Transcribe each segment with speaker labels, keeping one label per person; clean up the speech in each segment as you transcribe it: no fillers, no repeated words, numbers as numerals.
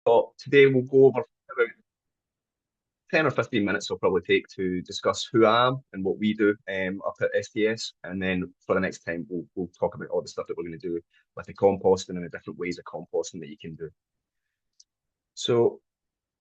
Speaker 1: But today we'll go over about 10 or 15 minutes I'll probably take to discuss who I am and what we do up at STS. And then for the next time, we'll talk about all the stuff that we're going to do with the composting and the different ways of composting that you can do. So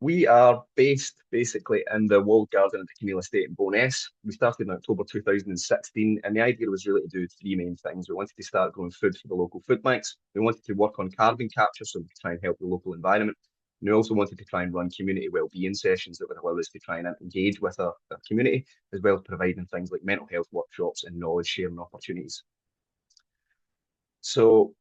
Speaker 1: we are based basically in the walled garden at the Keneal Estate in Bo'ness. We started in October 2016, and the idea was really to do three main things. We wanted to start growing food for the local food banks. We wanted to work on carbon capture so we could try and help the local environment. And we also wanted to try and run community wellbeing sessions that would allow us to try and engage with our community, as well as providing things like mental health workshops and knowledge sharing opportunities. So,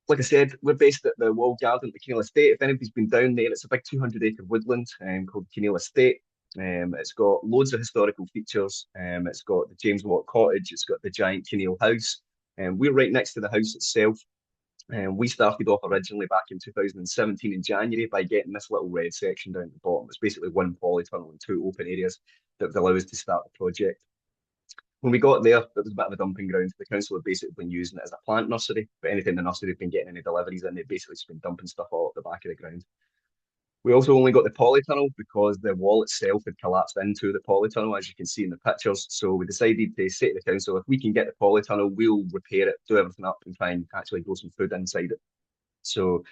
Speaker 1: like I said, we're based at the Walled Garden at the Keneal Estate. If anybody's been down there, it's a big 200-acre woodland called Keneal Estate. It's got loads of historical features. It's got the James Watt Cottage. It's got the giant Keneal House. We're right next to the house itself. We started off originally back in 2017 in January by getting this little red section down at the bottom. It's basically one polytunnel and two open areas that would allow us to start the project. When we got there, it was a bit of a dumping ground. The council had basically been using it as a plant nursery, but anything the nursery had been getting any deliveries in, they'd basically just been dumping stuff all up the back of the ground. We also only got the polytunnel because the wall itself had collapsed into the polytunnel, as you can see in the pictures. So we decided to say to the council, if we can get the polytunnel, we'll repair it, do everything up, and try and actually grow some food inside it. So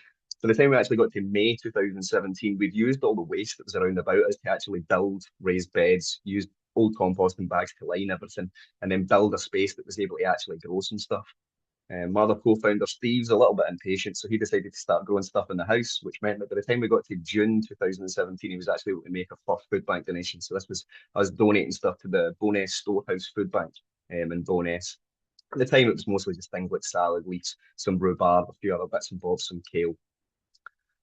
Speaker 1: by the time we actually got to May 2017, we'd used all the waste that was around about us to actually build raised beds, use old composting bags to line everything, and then build a space that was able to actually grow some stuff. My other co-founder, Steve's a little bit impatient, so he decided to start growing stuff in the house, which meant that by the time we got to June 2017, he was actually able to make a first food bank donation. So this was us donating stuff to the Bo'ness Storehouse Food Bank in Bo'ness. At the time, it was mostly just things like salad leaves, some rhubarb, a few other bits and bobs, some kale.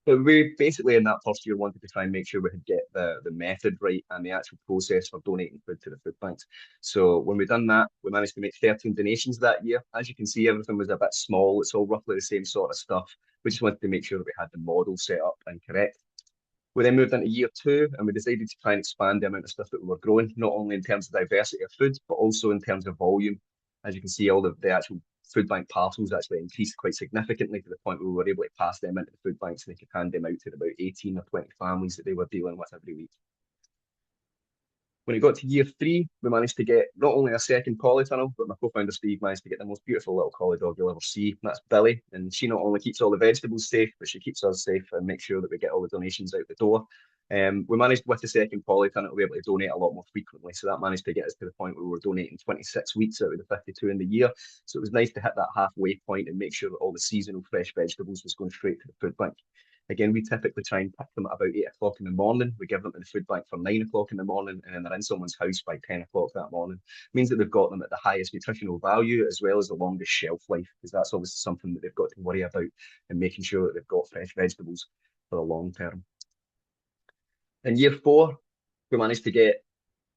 Speaker 1: But we basically in that first year wanted to try and make sure we could get the method right and the actual process for donating food to the food banks. So when we done that, we managed to make 13 donations that year. As you can see, everything was a bit small. It's all roughly the same sort of stuff. We just wanted to make sure that we had the model set up and correct. We then moved into year two and we decided to try and expand the amount of stuff that we were growing, not only in terms of diversity of food, but also in terms of volume. As you can see, all the actual food bank parcels actually increased quite significantly to the point where we were able to pass them into the food banks and they could hand them out to about 18 or 20 families that they were dealing with every week. When it got to year three, we managed to get not only a second polytunnel, but my co-founder Steve managed to get the most beautiful little collie dog you'll ever see. And that's Billy. And she not only keeps all the vegetables safe, but she keeps us safe and makes sure that we get all the donations out the door. We managed with the second polytunnel to be able to donate a lot more frequently. So that managed to get us to the point where we were donating 26 weeks out of the 52 in the year. So it was nice to hit that halfway point and make sure that all the seasonal fresh vegetables was going straight to the food bank. Again, we typically try and pick them at about 8 o'clock in the morning. We give them to the food bank for 9 o'clock in the morning, and then they're in someone's house by 10 o'clock that morning. It means that they've got them at the highest nutritional value as well as the longest shelf life, because that's obviously something that they've got to worry about and making sure that they've got fresh vegetables for the long term. In year four, we managed to get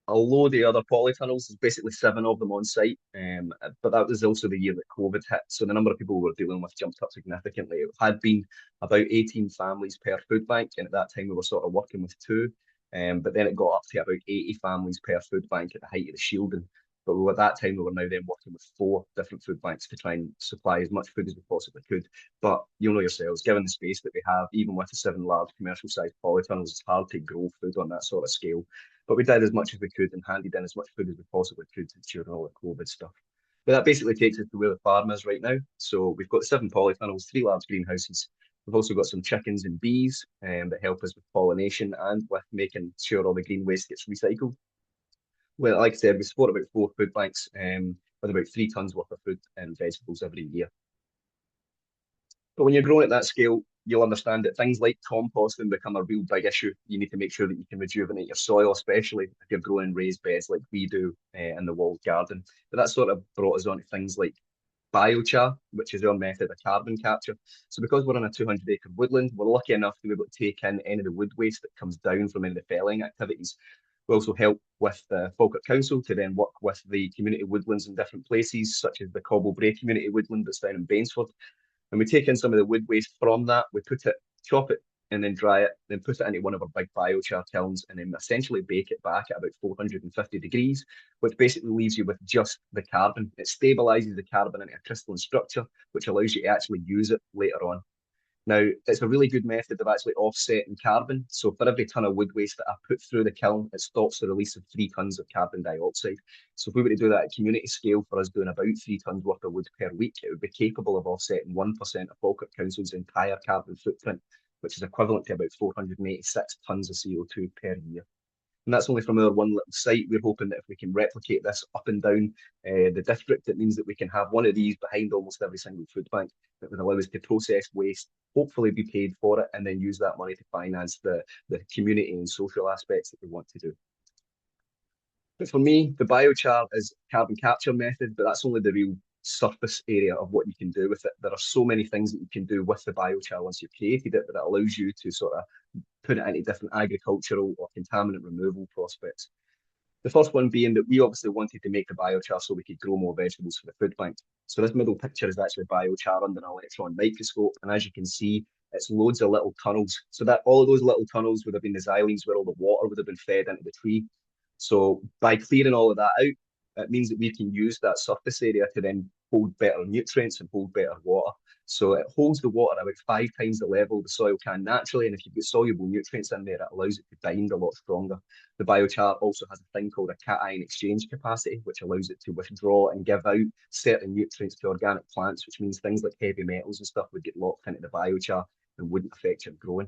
Speaker 1: a load of other polytunnels. There's basically 7 of them on site. But that was also the year that COVID hit. So the number of people we were dealing with jumped up significantly. It had been about 18 families per food bank. And at that time, we were sort of working with 2. But then it got up to about 80 families per food bank at the height of the shielding. But at that time, we were now then working with 4 different food banks to try and supply as much food as we possibly could. But you'll know yourselves, given the space that we have, even with the 7 large commercial sized polytunnels, it's hard to grow food on that sort of scale. But we did as much as we could and handed in as much food as we possibly could during all the COVID stuff. But that basically takes us to where the farm is right now. So we've got 7 polytunnels, 3 large greenhouses. We've also got some chickens and bees that help us with pollination and with making sure all the green waste gets recycled. Well, like I said, we support about 4 food banks with about 3 tons worth of food and vegetables every year. But when you're growing at that scale, you'll understand that things like composting become a real big issue. You need to make sure that you can rejuvenate your soil, especially if you're growing raised beds like we do in the walled garden. But that sort of brought us on to things like biochar, which is our method of carbon capture. So because we're in a 200-acre woodland, we're lucky enough to be able to take in any of the wood waste that comes down from any of the felling activities. We also help with the Falkirk Council to then work with the community woodlands in different places, such as the Cobble Brae community woodland that's down in Bainsford. And we take in some of the wood waste from that, we put it, chop it, and then dry it, then put it into one of our big biochar kilns, and then essentially bake it back at about 450 degrees, which basically leaves you with just the carbon. It stabilizes the carbon into a crystalline structure, which allows you to actually use it later on. Now, it's a really good method of actually offsetting carbon. So for every ton of wood waste that I put through the kiln, it stops the release of 3 tons of carbon dioxide. So if we were to do that at community scale for us doing about 3 tons worth of wood per week, it would be capable of offsetting 1% of Falkirk Council's entire carbon footprint, which is equivalent to about 486 tons of CO2 per year. And that's only from our one little site. We're hoping that if we can replicate this up and down the district, it means that we can have one of these behind almost every single food bank that would allow us to process waste, hopefully be paid for it, and then use that money to finance the community and social aspects that we want to do. But for me, the biochar is a carbon capture method, but that's only the real surface area of what you can do with it. There are so many things that you can do with the biochar once you've created it that it allows you to sort of put it into different agricultural or contaminant removal prospects. The first one being that we obviously wanted to make the biochar so we could grow more vegetables for the food bank. So this middle picture is actually biochar under an electron microscope. And as you can see, it's loads of little tunnels. So that all of those little tunnels would have been the xylenes where all the water would have been fed into the tree. So by clearing all of that out, it means that we can use that surface area to then hold better nutrients and hold better water. So it holds the water about 5 times the level the soil can naturally. And if you've got soluble nutrients in there, it allows it to bind a lot stronger. The biochar also has a thing called a cation exchange capacity, which allows it to withdraw and give out certain nutrients to organic plants, which means things like heavy metals and stuff would get locked into the biochar and wouldn't affect your growing.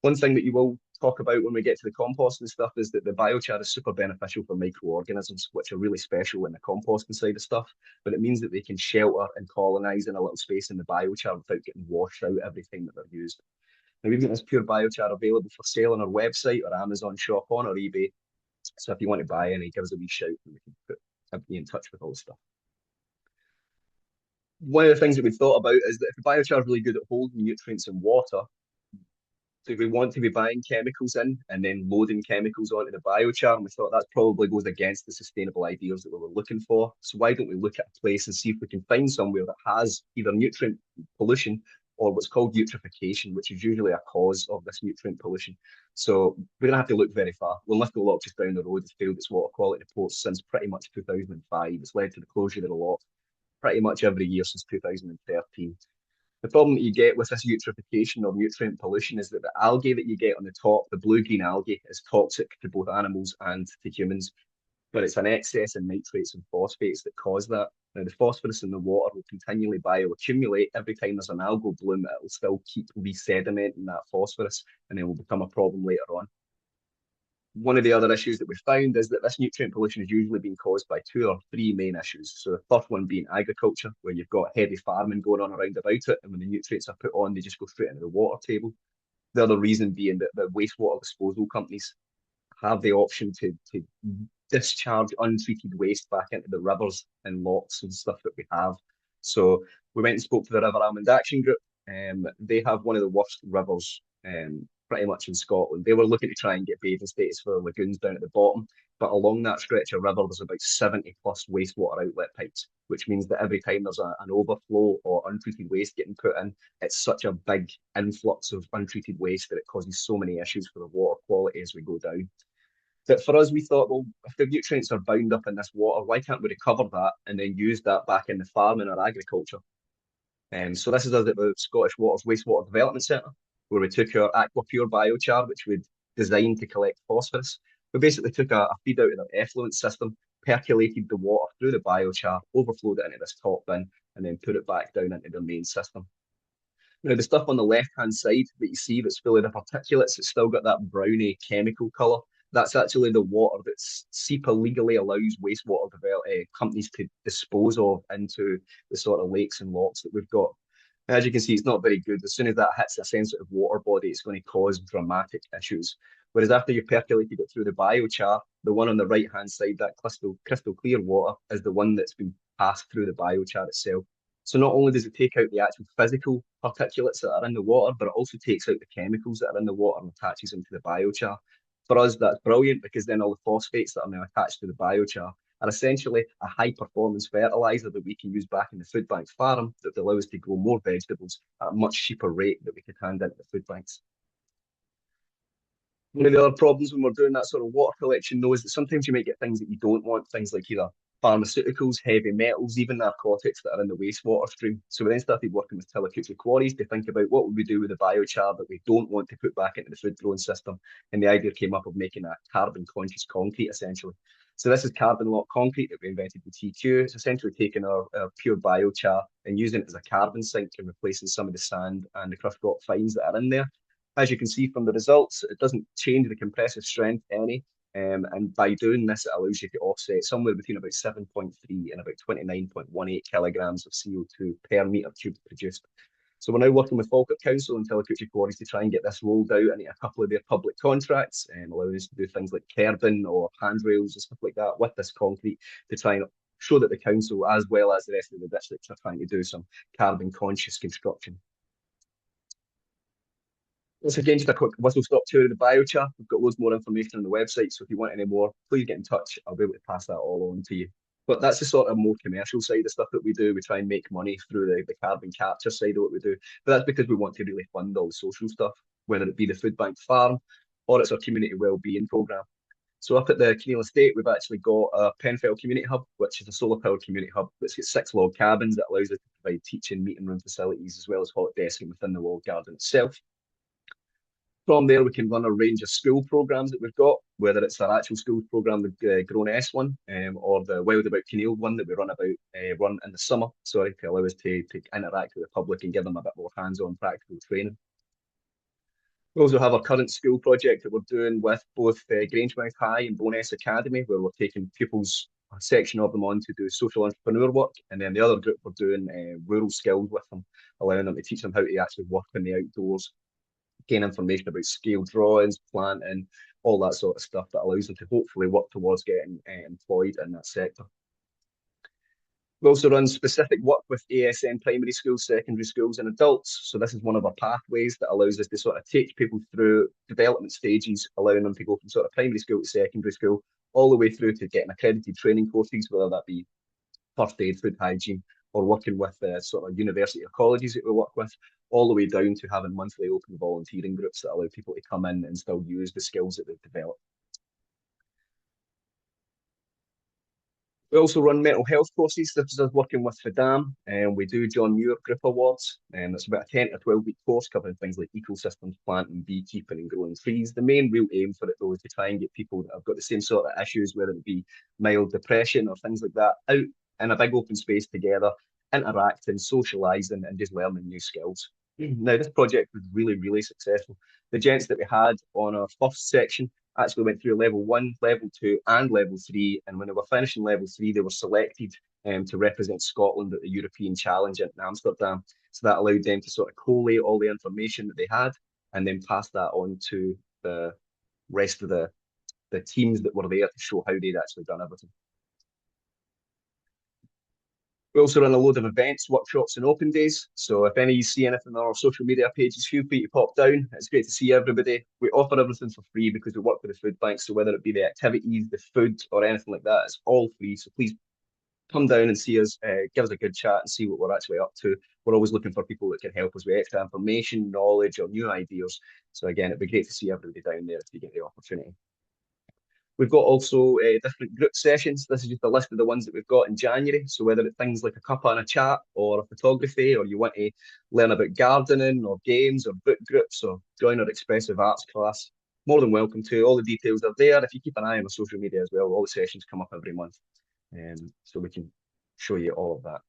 Speaker 1: One thing that you will talk about when we get to the compost and stuff is that the biochar is super beneficial for microorganisms, which are really special in the composting side of stuff. But it means that they can shelter and colonize in a little space in the biochar without getting washed out every time that they're used. Now, we've got this pure biochar available for sale on our website or Amazon shop on our eBay. So if you want to buy any, give us a wee shout and we can be in touch with all the stuff. One of the things that we thought about is that if the biochar is really good at holding nutrients and water, do we want to be buying chemicals in and then loading chemicals onto the biochar? And we thought that probably goes against the sustainable ideas that we were looking for. So why don't we look at a place and see if we can find somewhere that has either nutrient pollution or what's called eutrophication, which is usually a cause of this nutrient pollution. So we're going to have to look very far. Well, Lithgow just down the road has failed its water quality reports since pretty much 2005. It's led to the closure of the lot pretty much every year since 2013. The problem that you get with this eutrophication or nutrient pollution is that the algae that you get on the top, the blue-green algae, is toxic to both animals and to humans. But it's an excess in nitrates and phosphates that cause that. Now, the phosphorus in the water will continually bioaccumulate. Every time there's an algal bloom, it will still keep resedimenting that phosphorus and then will become a problem later on. One of the other issues that we found is that this nutrient pollution is usually being caused by 2 or 3 main issues. So the first one being agriculture, where you've got heavy farming going on around about it, and when the nutrients are put on, they just go straight into the water table. The other reason being that the wastewater disposal companies have the option to discharge untreated waste back into the rivers and lochs and stuff that we have. So we went and spoke to the River Almond Action Group. They have one of the worst rivers pretty much in Scotland. They were looking to try and get bathing status for the lagoons down at the bottom, but along that stretch of river, there's about 70 plus wastewater outlet pipes, which means that every time there's an overflow or untreated waste getting put in, it's such a big influx of untreated waste that it causes so many issues for the water quality as we go down. But for us, we thought, well, if the nutrients are bound up in this water, why can't we recover that and then use that back in the farming or agriculture? So this is us at the Scottish Water's Wastewater Development Centre, where we took our AquaPure biochar, which we'd designed to collect phosphorus. We basically took a feed out of their effluent system, percolated the water through the biochar, overflowed it into this top bin, and then put it back down into their main system. Now, the stuff on the left-hand side that you see that's full of the particulates, it's still got that browny chemical colour. That's actually the water that SEPA legally allows wastewater companies to dispose of into the sort of lakes and lochs that we've got. As you can see, it's not very good. As soon as that hits a sensitive water body, it's going to cause dramatic issues. Whereas after you've percolated it through the biochar, the one on the right-hand side, that crystal clear water, is the one that's been passed through the biochar itself. So not only does it take out the actual physical particulates that are in the water, but it also takes out the chemicals that are in the water and attaches them to the biochar. For us, that's brilliant because then all the phosphates that are now attached to the biochar are essentially a high performance fertilizer that we can use back in the food bank farm that allow us to grow more vegetables at a much cheaper rate that we could hand into the food banks. One of the other problems when we're doing that sort of water collection, though, is that sometimes you might get things that you don't want, things like either pharmaceuticals, heavy metals, even narcotics that are in the wastewater stream. So we then started working with Tillicoochee Quarries to think about what would we do with the biochar that we don't want to put back into the food growing system. And the idea came up of making a carbon conscious concrete essentially. So this is carbon lock concrete that we invented in TQ. It's essentially taking our pure biochar and using it as a carbon sink and replacing some of the sand and the crushed rock fines that are in there. As you can see from the results, it doesn't change the compressive strength any. And by doing this, it allows you to offset somewhere between about 7.3 and about 29.18 kilograms of CO2 per metre cube produced. So we're now working with Falkirk Council and Tillicoochee Quarries to try and get this rolled out into a couple of their public contracts, allowing us to do things like curbing or handrails and stuff like that with this concrete to try and show that the council, as well as the rest of the districts, are trying to do some carbon conscious construction. Once again, just a quick whistle-stop tour of the biochar. We've got loads more information on the website, so if you want any more, please get in touch. I'll be able to pass that all on to you. But that's the sort of more commercial side of stuff that we do. We try and make money through the carbon capture side of what we do. But that's because we want to really fund all the social stuff, whether it be the food bank farm or it's our community wellbeing programme. So up at the Keneal Estate, we've actually got a Penfell Community Hub, which is a solar-powered community hub that's got 6 log cabins that allows us to provide teaching, meeting room facilities, as well as hot desking within the log garden itself. From there, we can run a range of school programs that we've got, whether it's our actual school program, the Grown S one, or the Wild About Keneal one that we run in the summer, sorry, to allow us to interact with the public and give them a bit more hands-on practical training. We also have our current school project that we're doing with both Grangemouth High and Boness Academy, where we're taking pupils, a section of them on to do social entrepreneur work, and then the other group we're doing rural skills with them, allowing them to teach them how to actually work in the outdoors, gain information about scale drawings, planting, all that sort of stuff that allows them to hopefully work towards getting employed in that sector. We also run specific work with ASN primary schools, secondary schools and adults. So this is one of our pathways that allows us to sort of take people through development stages, allowing them to go from sort of primary school to secondary school, all the way through to getting accredited training courses, whether that be first aid, food hygiene, or working with sort of university or colleges that we work with, all the way down to having monthly open volunteering groups that allow people to come in and still use the skills that they've developed. We also run mental health courses. This is us working with FIDAM, and we do John Muir Group Awards, and it's about a 10 or 12-week course covering things like ecosystems, planting, beekeeping, and growing trees. The main real aim for it, though, is to try and get people that have got the same sort of issues, whether it be mild depression or things like that, out in a big open space together, interacting, socialising, and just learning new skills. Now, this project was really, really successful. The gents that we had on our first section actually went through level 1, level 2, and level 3. And when they were finishing level 3, they were selected to represent Scotland at the European Challenge in Amsterdam. So that allowed them to sort of collate all the information that they had and then pass that on to the rest of the teams that were there to show how they'd actually done everything. We also run a load of events, workshops, and open days. So if any of you see anything on our social media pages, feel free to pop down. It's great to see everybody. We offer everything for free because we work with the food banks. So whether it be the activities, the food, or anything like that, it's all free. So please come down and see us, give us a good chat and see what we're actually up to. We're always looking for people that can help us with extra information, knowledge, or new ideas. So again, it'd be great to see everybody down there if you get the opportunity. We've got also different group sessions. This is just a list of the ones that we've got in January. So whether it's things like a cuppa and a chat or a photography, or you want to learn about gardening or games or book groups or join our expressive arts class, more than welcome to. All the details are there. If you keep an eye on our social media as well, all the sessions come up every month. So we can show you all of that.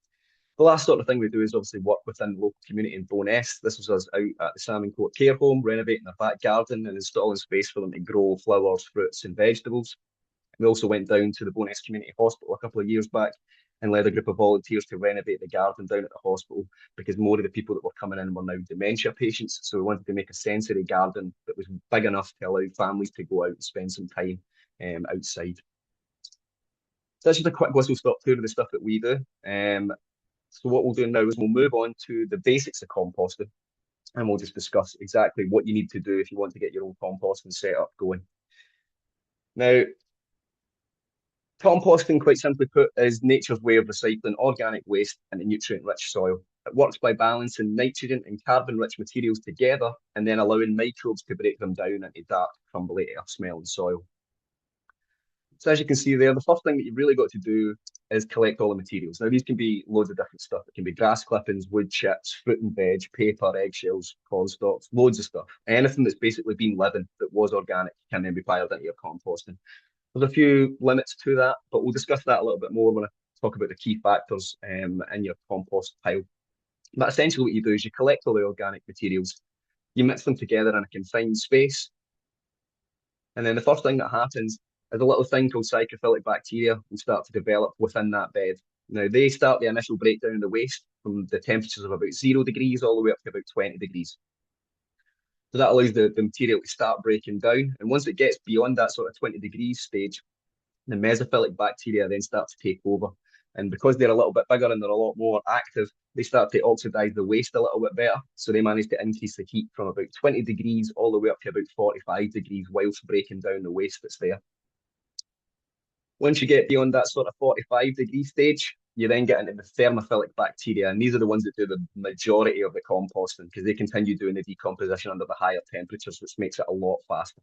Speaker 1: The last sort of thing we do is obviously work within the local community in Boness. This was us out at the Salmon Court Care Home, renovating their back garden and installing space for them to grow flowers, fruits and vegetables. We also went down to the Boness Community Hospital a couple of years back and led a group of volunteers to renovate the garden down at the hospital because more of the people that were coming in were now dementia patients. So we wanted to make a sensory garden that was big enough to allow families to go out and spend some time outside. So that's just a quick whistle-stop tour of the stuff that we do. So what we'll do now is we'll move on to the basics of composting, and we'll just discuss exactly what you need to do if you want to get your own composting setup going. Now, composting, quite simply put, is nature's way of recycling organic waste into nutrient-rich soil. It works by balancing nitrogen and carbon-rich materials together and then allowing microbes to break them down into dark, crumbly, earth-smelling soil. So as you can see there, the first thing that you've really got to do is collect all the materials. Now, these can be loads of different stuff. It can be grass clippings, wood chips, fruit and veg, paper, eggshells, corn stalks, loads of stuff. Anything that's basically been living that was organic can then be piled into your composting. There's a few limits to that, but we'll discuss that a little bit more when I talk about the key factors in your compost pile. But essentially, what you do is you collect all the organic materials, you mix them together in a confined space, and then the first thing that happens is a little thing called psychophilic bacteria will start to develop within that bed. Now, they start the initial breakdown of the waste from the temperatures of about 0 degrees all the way up to about 20 degrees. So that allows the material to start breaking down. And once it gets beyond that sort of 20 degrees stage, the mesophilic bacteria then start to take over. And because they're a little bit bigger and they're a lot more active, they start to oxidize the waste a little bit better. So they manage to increase the heat from about 20 degrees all the way up to about 45 degrees whilst breaking down the waste that's there. Once you get beyond that sort of 45-degree stage, you then get into the thermophilic bacteria. And these are the ones that do the majority of the composting because they continue doing the decomposition under the higher temperatures, which makes it a lot faster.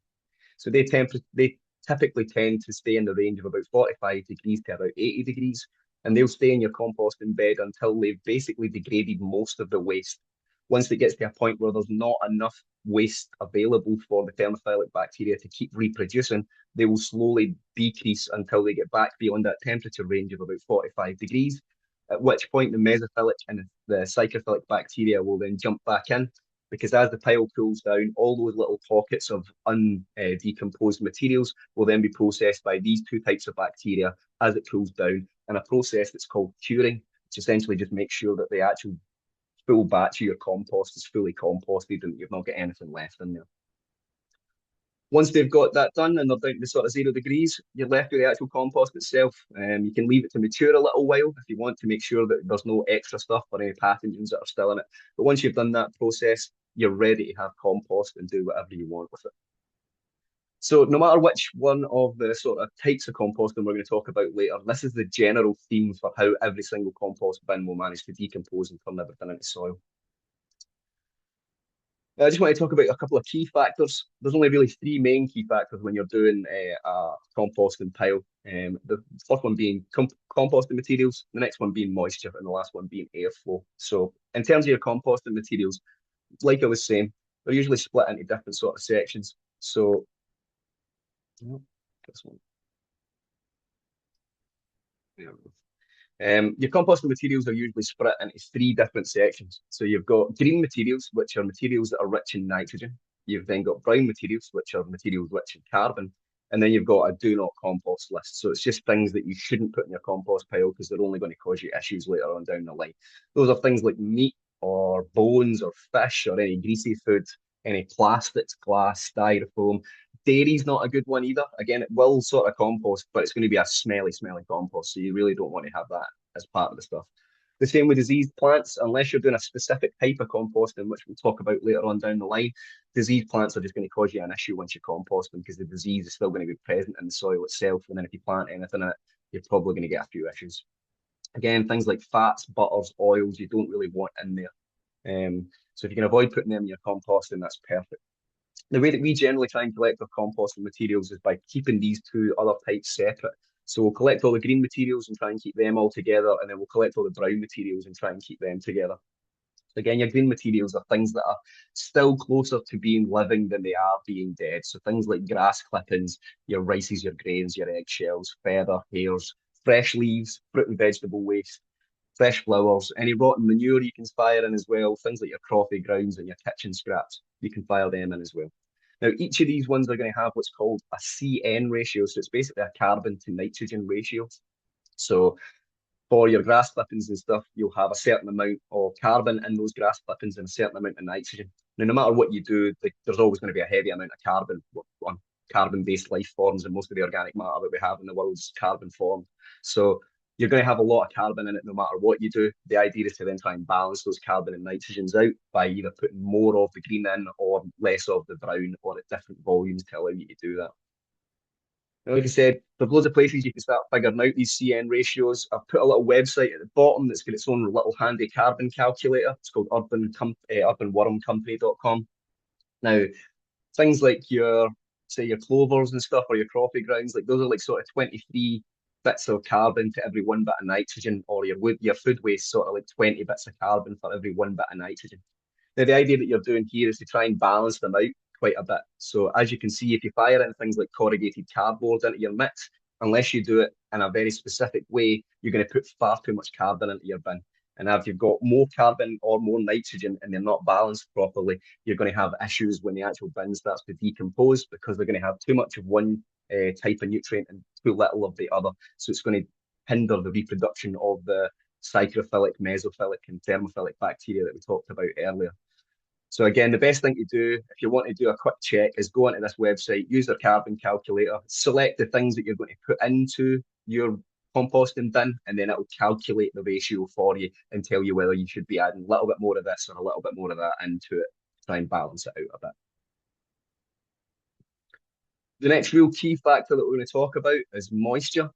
Speaker 1: So they typically tend to stay in the range of about 45 degrees to about 80 degrees, and they'll stay in your composting bed until they've basically degraded most of the waste. Once it gets to a point where there's not enough waste available for the thermophilic bacteria to keep reproducing, they will slowly decrease until they get back beyond that temperature range of about 45 degrees, at which point the mesophilic and the psychophilic bacteria will then jump back in because as the pile cools down, all those little pockets of undecomposed materials will then be processed by these two types of bacteria as it cools down in a process that's called curing, which essentially just makes sure that the actual full batch of your compost is fully composted and you've not got anything left in there. Once they've got that done and they're down to sort of 0 degrees, you're left with the actual compost itself. You can leave it to mature a little while if you want to make sure that there's no extra stuff or any pathogens that are still in it. But once you've done that process, you're ready to have compost and do whatever you want with it. So no matter which one of the sort of types of composting we're going to talk about later, this is the general theme for how every single compost bin will manage to decompose and turn everything into soil. I just want to talk about a couple of key factors. There's only really three main key factors when you're doing a composting pile. The first one being composting materials, the next one being moisture, and the last one being airflow. So in terms of your composting materials, like I was saying, they're usually split into different sort of sections. So this one. Yeah. Your composting materials are usually split into three different sections. So you've got green materials, which are materials that are rich in nitrogen. You've then got brown materials, which are materials rich in carbon. And then you've got a do not compost list. So it's just things that you shouldn't put in your compost pile because they're only going to cause you issues later on down the line. Those are things like meat or bones or fish or any greasy food, any plastics, glass, styrofoam. Dairy's not a good one either. Again, it will sort of compost, but it's going to be a smelly, smelly compost. So you really don't want to have that as part of the stuff. The same with diseased plants, unless you're doing a specific type of composting, which we'll talk about later on down the line. Diseased plants are just going to cause you an issue once you compost them because the disease is still going to be present in the soil itself. And then if you plant anything in it, you're probably going to get a few issues. Again, things like fats, butters, oils, you don't really want in there. So if you can avoid putting them in your compost, then that's perfect. The way that we generally try and collect our composting materials is by keeping these two other types separate. So we'll collect all the green materials and try and keep them all together, and then we'll collect all the brown materials and try and keep them together. So again, your green materials are things that are still closer to being living than they are being dead. So things like grass clippings, your rices, your grains, your eggshells, feather, hairs, fresh leaves, fruit and vegetable waste, fresh flowers, any rotten manure you can fire in as well, things like your coffee grounds and your kitchen scraps, you can fire them in as well. Now, each of these ones are going to have what's called a CN ratio. So it's basically a carbon to nitrogen ratio. So for your grass clippings and stuff, you'll have a certain amount of carbon in those grass clippings and a certain amount of nitrogen. Now, no matter what you do, there's always going to be a heavy amount of carbon on carbon-based life forms, and most of the organic matter that we have in the world is carbon formed. So you're going to have a lot of carbon in it no matter what you do. The idea is to then try and balance those carbon and nitrogens out by either putting more of the green in or less of the brown or at different volumes to allow you to do that. Like I said, there's loads of places you can start figuring out these CN ratios. I've put a little website at the bottom that's got its own little handy carbon calculator. It's called urbanwormcompany.com. Now, things like your say your clovers and stuff or your coffee grounds, like those are like sort of 23 bits of carbon to every 1 bit of nitrogen, or your wood, your food waste sort of like 20 bits of carbon for every 1 bit of nitrogen. Now, the idea that you're doing here is to try and balance them out quite a bit. So as you can see, if you fire in things like corrugated cardboard into your mix, unless you do it in a very specific way, you're going to put far too much carbon into your bin. And if you've got more carbon or more nitrogen and they're not balanced properly, you're going to have issues when the actual bin starts to decompose because they're going to have too much of one type of nutrient and too little of the other. So it's going to hinder the reproduction of the psychrophilic, mesophilic, and thermophilic bacteria that we talked about earlier. So again, the best thing to do if you want to do a quick check is go onto this website, use their carbon calculator, select the things that you're going to put into your composting bin, and then it'll calculate the ratio for you and tell you whether you should be adding a little bit more of this or a little bit more of that into it to try and balance it out a bit. The next real key factor that we're going to talk about is moisture.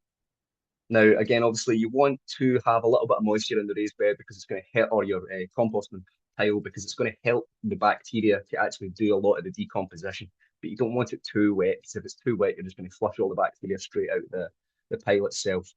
Speaker 1: Now, again, obviously, you want to have a little bit of moisture in the raised bed because it's going to help, or your composting pile, because it's going to help the bacteria to actually do a lot of the decomposition. But you don't want it too wet, because if it's too wet, you're just going to flush all the bacteria straight out the pile itself.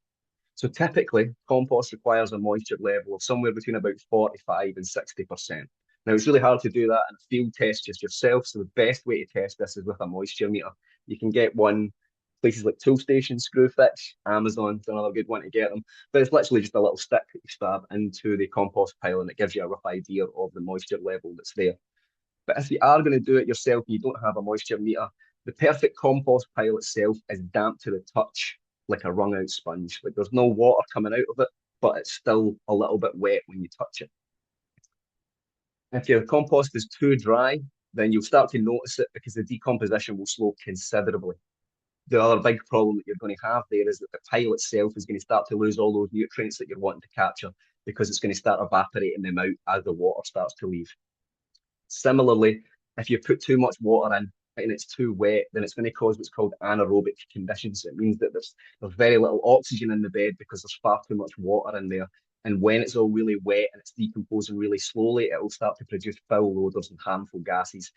Speaker 1: So typically, compost requires a moisture level of somewhere between about 45 and 60%. Now, it's really hard to do that in a field test just yourself. So the best way to test this is with a moisture meter. You can get one places like Toolstation, Screwfix, Amazon's another good one to get them. But it's literally just a little stick that you stab into the compost pile and it gives you a rough idea of the moisture level that's there. But if you are going to do it yourself and you don't have a moisture meter, the perfect compost pile itself is damp to the touch, like a wrung out sponge. Like there's no water coming out of it, but it's still a little bit wet when you touch it. If your compost is too dry, then you'll start to notice it because the decomposition will slow considerably. The other big problem that you're going to have there is that the pile itself is going to start to lose all those nutrients that you're wanting to capture because it's going to start evaporating them out as the water starts to leave. Similarly, if you put too much water in and it's too wet, then it's going to cause what's called anaerobic conditions. It means that there's very little oxygen in the bed because there's far too much water in there. And when it's all really wet and it's decomposing really slowly, it will start to produce foul odors and harmful gases.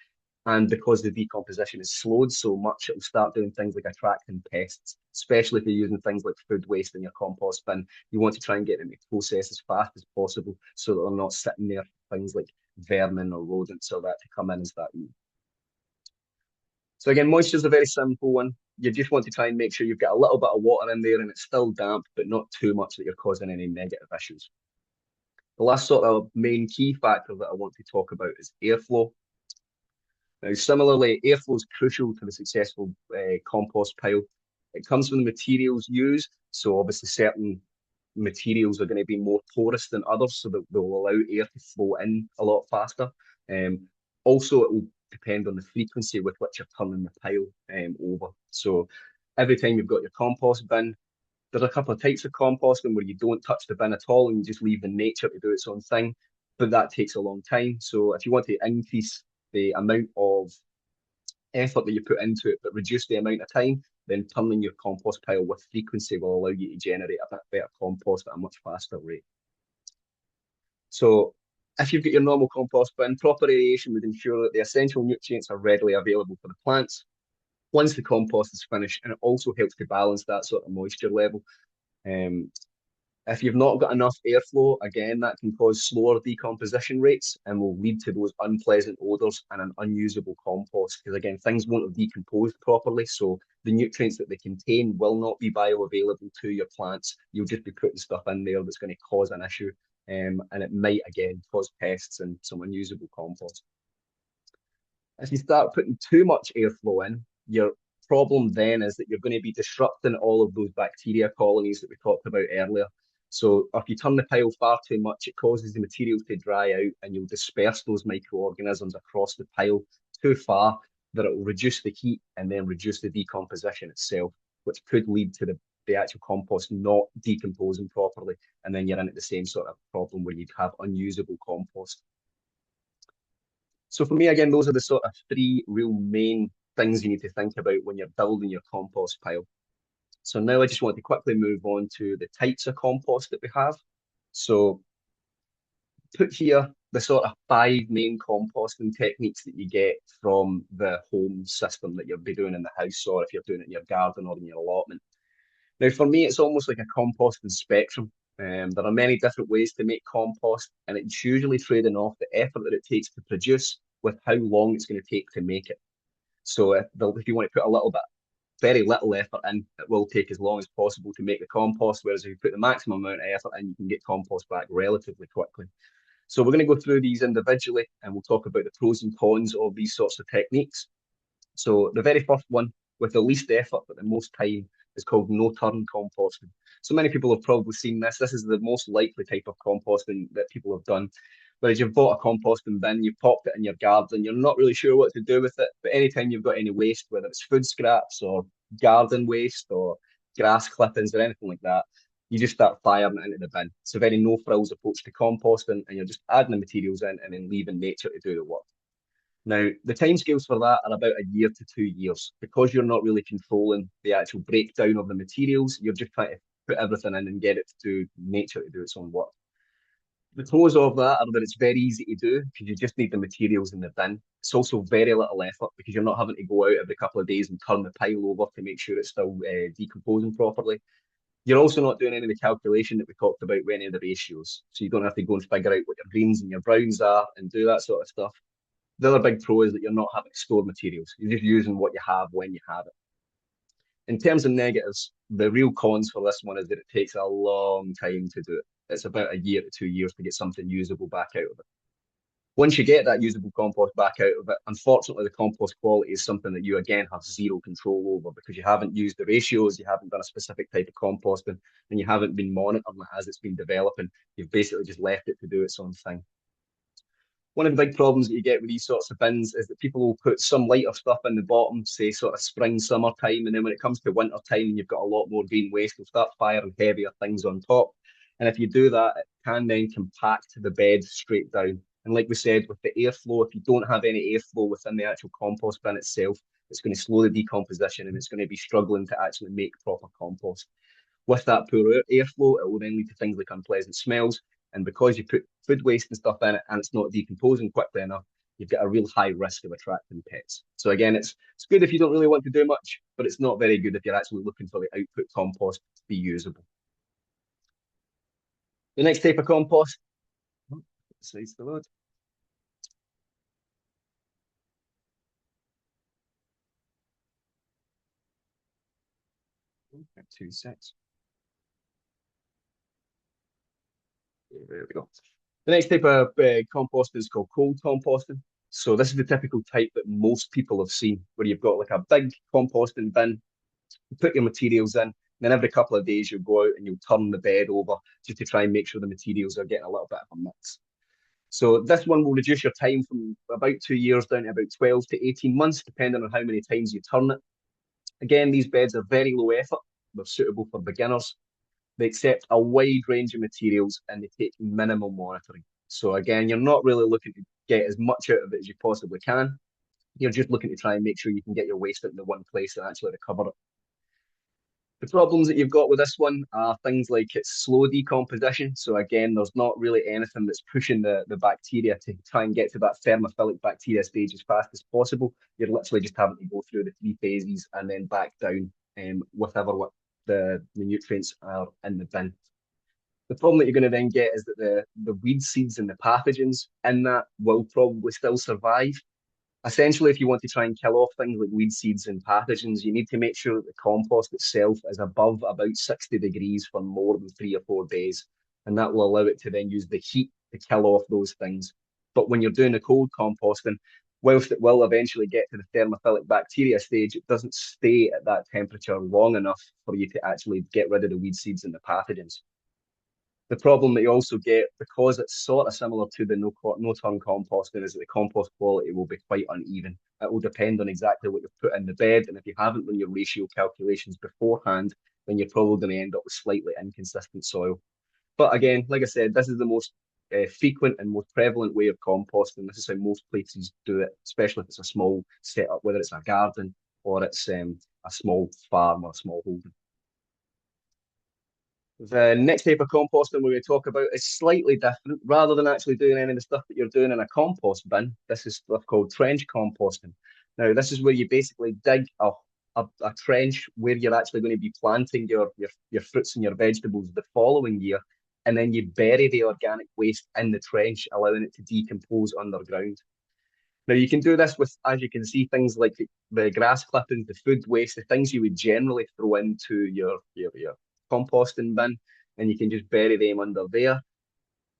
Speaker 1: And because the decomposition is slowed so much, it will start doing things like attracting pests, especially if you're using things like food waste in your compost bin. You want to try and get them to process as fast as possible so that they're not sitting there, things like vermin or rodents or that to come in and start eating. So again, moisture is a very simple one. You just want to try and make sure you've got a little bit of water in there and it's still damp, but not too much that you're causing any negative issues. The last sort of main key factor that I want to talk about is airflow. Now, similarly, airflow is crucial to the successful compost pile. It comes from the materials used. So obviously certain materials are going to be more porous than others, so that they'll allow air to flow in a lot faster. Also, it will depend on the frequency with which you're turning the pile over. So every time you've got your compost bin, there's a couple of types of composting where you don't touch the bin at all and you just leave the nature to do its own thing, but that takes a long time. So if you want to increase the amount of effort that you put into it, but reduce the amount of time, then turning your compost pile with frequency will allow you to generate a bit better compost at a much faster rate. So if you've got your normal compost bin, proper aeration would ensure that the essential nutrients are readily available for the plants once the compost is finished, and it also helps to balance that sort of moisture level. If you've not got enough airflow, again, that can cause slower decomposition rates and will lead to those unpleasant odors and an unusable compost. Because again, things won't have decomposed properly, so the nutrients that they contain will not be bioavailable to your plants. You'll just be putting stuff in there that's going to cause an issue, and it might again cause pests and some unusable compost. If you start putting too much airflow in, your problem then is that you're going to be disrupting all of those bacteria colonies that we talked about earlier. So if you turn the pile far too much, it causes the materials to dry out and you'll disperse those microorganisms across the pile too far that it will reduce the heat and then reduce the decomposition itself, which could lead to the actual compost not decomposing properly. And then you're into the same sort of problem where you'd have unusable compost. So for me, again, those are the sort of three real main things you need to think about when you're building your compost pile. So now I just want to quickly move on to the types of compost that we have. So put here the sort of five main composting techniques that you get from the home system that you'll be doing in the house, or if you're doing it in your garden or in your allotment. Now, for me, it's almost like a composting spectrum. There are many different ways to make compost, and it's usually trading off the effort that it takes to produce with how long it's going to take to make it. So if you want to put a little bit, very little effort in, it will take as long as possible to make the compost. Whereas if you put the maximum amount of effort in, you can get compost back relatively quickly. So we're going to go through these individually, and we'll talk about the pros and cons of these sorts of techniques. So the very first one, with the least effort but the most time, is called no-turn composting. So many people have probably seen this. This is the most likely type of composting that people have done. Whereas you've bought a composting bin, you've popped it in your garden, you're not really sure what to do with it. But anytime you've got any waste, whether it's food scraps or garden waste or grass clippings or anything like that, you just start firing it into the bin. It's a very no-frills approach to composting, and you're just adding the materials in and then leaving nature to do the work. Now, the timescales for that are about a year to 2 years. Because you're not really controlling the actual breakdown of the materials, you're just trying to put everything in and get it to nature to do its own work. The pros of that are that it's very easy to do because you just need the materials in the bin. It's also very little effort because you're not having to go out every couple of days and turn the pile over to make sure it's still decomposing properly. You're also not doing any of the calculation that we talked about with any of the ratios. So you don't have to go and figure out what your greens and your browns are and do that sort of stuff. The other big pro is that you're not having to store materials. You're just using what you have when you have it. In terms of negatives, the real cons for this one is that it takes a long time to do it. It's about a year to 2 years to get something usable back out of it. Once you get that usable compost back out of it, unfortunately, the compost quality is something that you again have zero control over because you haven't used the ratios, you haven't done a specific type of composting, and you haven't been monitoring it as it's been developing. You've basically just left it to do its own thing. One of the big problems that you get with these sorts of bins is that people will put some lighter stuff in the bottom, say sort of spring, summer time, and then when it comes to winter time and you've got a lot more green waste, they'll start firing heavier things on top. And if you do that, it can then compact the bed straight down. And like we said, with the airflow, if you don't have any airflow within the actual compost bin itself, it's going to slow the decomposition and it's going to be struggling to actually make proper compost. With that poor airflow, it will then lead to things like unpleasant smells. And because you put food waste and stuff in it and it's not decomposing quickly enough, you've got a real high risk of attracting pets. So again, it's good if you don't really want to do much, but it's not very good if you're actually looking for the output compost to be usable. The next type of compost, size the load. 2 6. There we go. The next type of compost is called cold composting. So this is the typical type that most people have seen, where you've got like a big composting bin, you put your materials in, and then every couple of days you'll go out and you'll turn the bed over just to try and make sure the materials are getting a little bit of a mix. So this one will reduce your time from about 2 years down to about 12 to 18 months, depending on how many times you turn it. Again, these beds are very low effort. They're suitable for beginners. They accept a wide range of materials and they take minimal monitoring. So again, you're not really looking to get as much out of it as you possibly can. You're just looking to try and make sure you can get your waste into one place and actually recover it. The problems that you've got with this one are things like it's slow decomposition. So again, there's not really anything that's pushing the bacteria to try and get to that thermophilic bacteria stage as fast as possible. You're literally just having to go through the 3 phases and then back down whatever what the nutrients are in the bin. The problem that you're going to then get is that the weed seeds and the pathogens in that will probably still survive. Essentially, if you want to try and kill off things like weed seeds and pathogens, you need to make sure that the compost itself is above about 60 degrees for more than 3 or 4 days. And that will allow it to then use the heat to kill off those things. But when you're doing the cold composting, whilst it will eventually get to the thermophilic bacteria stage, it doesn't stay at that temperature long enough for you to actually get rid of the weed seeds and the pathogens. The problem that you also get, because it's sort of similar to the no-turn composting, is that the compost quality will be quite uneven. It will depend on exactly what you've put in the bed, and if you haven't done your ratio calculations beforehand, then you're probably going to end up with slightly inconsistent soil. But again, like I said, this is the most frequent and most prevalent way of composting. This is how most places do it, especially if it's a small setup, whether it's a garden or it's a small farm or a small holding. The next type of composting we're going to talk about is slightly different. Rather than actually doing any of the stuff that you're doing in a compost bin, this is stuff called trench composting. Now, this is where you basically dig a trench where you're actually going to be planting your fruits and your vegetables the following year, and then you bury the organic waste in the trench, allowing it to decompose underground. Now, you can do this with, as you can see, things like the grass clippings, the food waste, the things you would generally throw into your composting bin, and you can just bury them under there.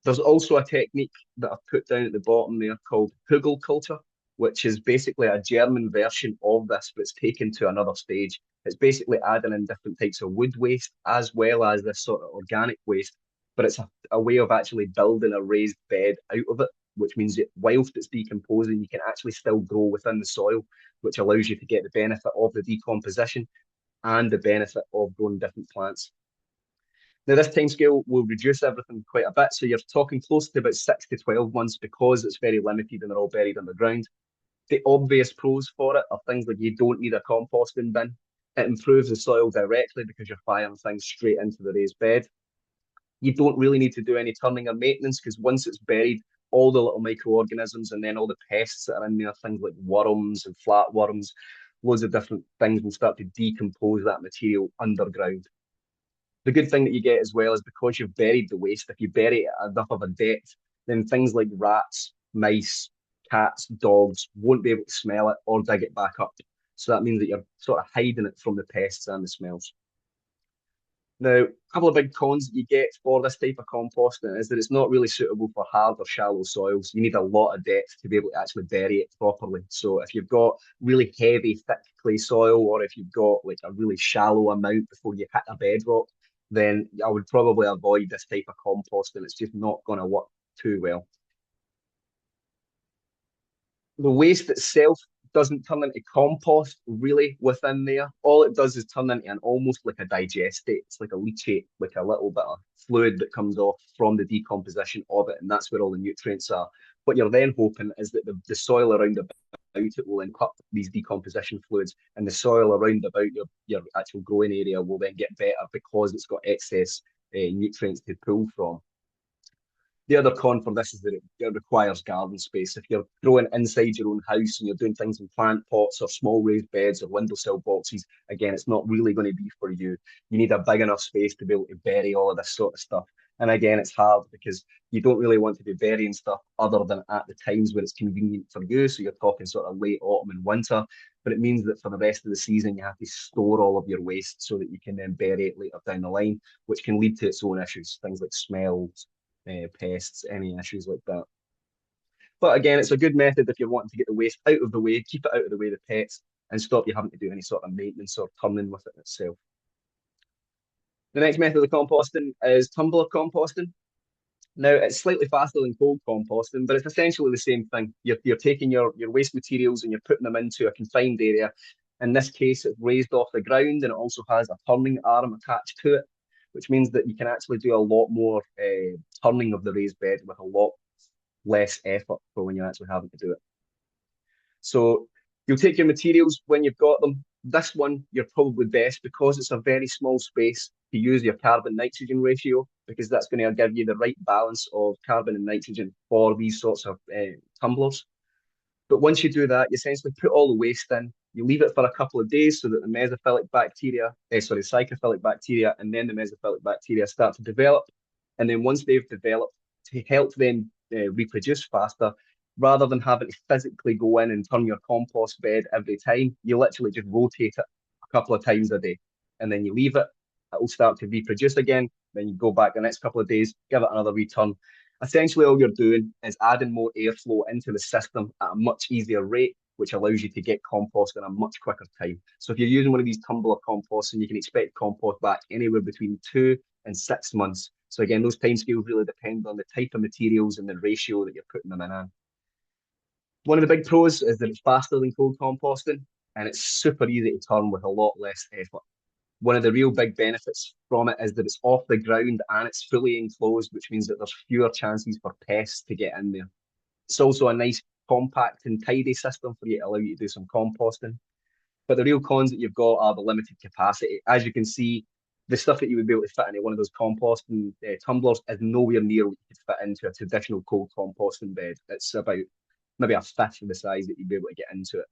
Speaker 1: There's also a technique that I've put down at the bottom there called culture, which is basically a German version of this, but it's taken to another stage. It's basically adding in different types of wood waste as well as this sort of organic waste, but it's a way of actually building a raised bed out of it, which means that whilst it's decomposing, you can actually still grow within the soil, which allows you to get the benefit of the decomposition and the benefit of growing different plants. Now, this timescale will reduce everything quite a bit. So you're talking close to about 6 to 12 months because it's very limited and they're all buried underground. The obvious pros for it are things like you don't need a composting bin. It improves the soil directly because you're firing things straight into the raised bed. You don't really need to do any turning or maintenance because once it's buried, all the little microorganisms and then all the pests that are in there, things like worms and flatworms, loads of different things will start to decompose that material underground. The good thing that you get as well is because you've buried the waste, if you bury it at enough of a depth, then things like rats, mice, cats, dogs won't be able to smell it or dig it back up. So that means that you're sort of hiding it from the pests and the smells. Now, a couple of big cons that you get for this type of composting is that it's not really suitable for hard or shallow soils. You need a lot of depth to be able to actually bury it properly. So if you've got really heavy, thick clay soil, or if you've got like a really shallow amount before you hit a bedrock, then I would probably avoid this type of composting. It's just not going to work too well. The waste itself doesn't turn into compost really within there. All it does is turn into an almost like a digestate. It's like a leachate, like a little bit of fluid that comes off from the decomposition of it, and that's where all the nutrients are. What you're then hoping is that the soil around about it will then cut these decomposition fluids, and the soil around about your actual growing area will then get better because it's got excess nutrients to pull from. The other con for this is that it requires garden space. If you're growing inside your own house and you're doing things in plant pots or small raised beds or windowsill boxes, again, it's not really going to be for you. You need a big enough space to be able to bury all of this sort of stuff. And again, it's hard because you don't really want to be burying stuff other than at the times when it's convenient for you. So you're talking sort of late autumn and winter, but it means that for the rest of the season, you have to store all of your waste so that you can then bury it later down the line, which can lead to its own issues, things like smells, pests, any issues like that. But again, it's a good method if you're wanting to get the waste out of the way, keep it out of the way of the pets, and stop you having to do any sort of maintenance or turning with it itself. The next method of composting is tumbler composting. Now, it's slightly faster than cold composting, but it's essentially the same thing. You're taking your waste materials and you're putting them into a confined area. In this case, it's raised off the ground and it also has a turning arm attached to it, which means that you can actually do a lot more turning of the raised bed with a lot less effort for when you're actually having to do it. So you'll take your materials when you've got them. This one, you're probably best because it's a very small space to use your carbon nitrogen ratio because that's going to give you the right balance of carbon and nitrogen for these sorts of tumblers. But once you do that, you essentially put all the waste in. You leave it for a couple of days so that the mesophilic bacteria, psychophilic bacteria, and then the mesophilic bacteria start to develop. And then once they've developed, to help them reproduce faster, rather than having to physically go in and turn your compost bed every time, you literally just rotate it a couple of times a day. And then you leave it, it will start to reproduce again. Then you go back the next couple of days, give it another return. Essentially, all you're doing is adding more airflow into the system at a much easier rate, which allows you to get compost in a much quicker time. So if you're using one of these tumbler composts, and you can expect compost back anywhere between 2 and 6 months. So again, those timescales really depend on the type of materials and the ratio that you're putting them in. One of the big pros is that it's faster than cold composting, and it's super easy to turn with a lot less effort. One of the real big benefits from it is that it's off the ground and it's fully enclosed, which means that there's fewer chances for pests to get in there. It's also a nice compact and tidy system for you to allow you to do some composting. But the real cons that you've got are the limited capacity. As you can see, the stuff that you would be able to fit into one of those composting tumblers is nowhere near what you could fit into a traditional cold composting bed. It's about maybe a fifth of the size that you'd be able to get into it.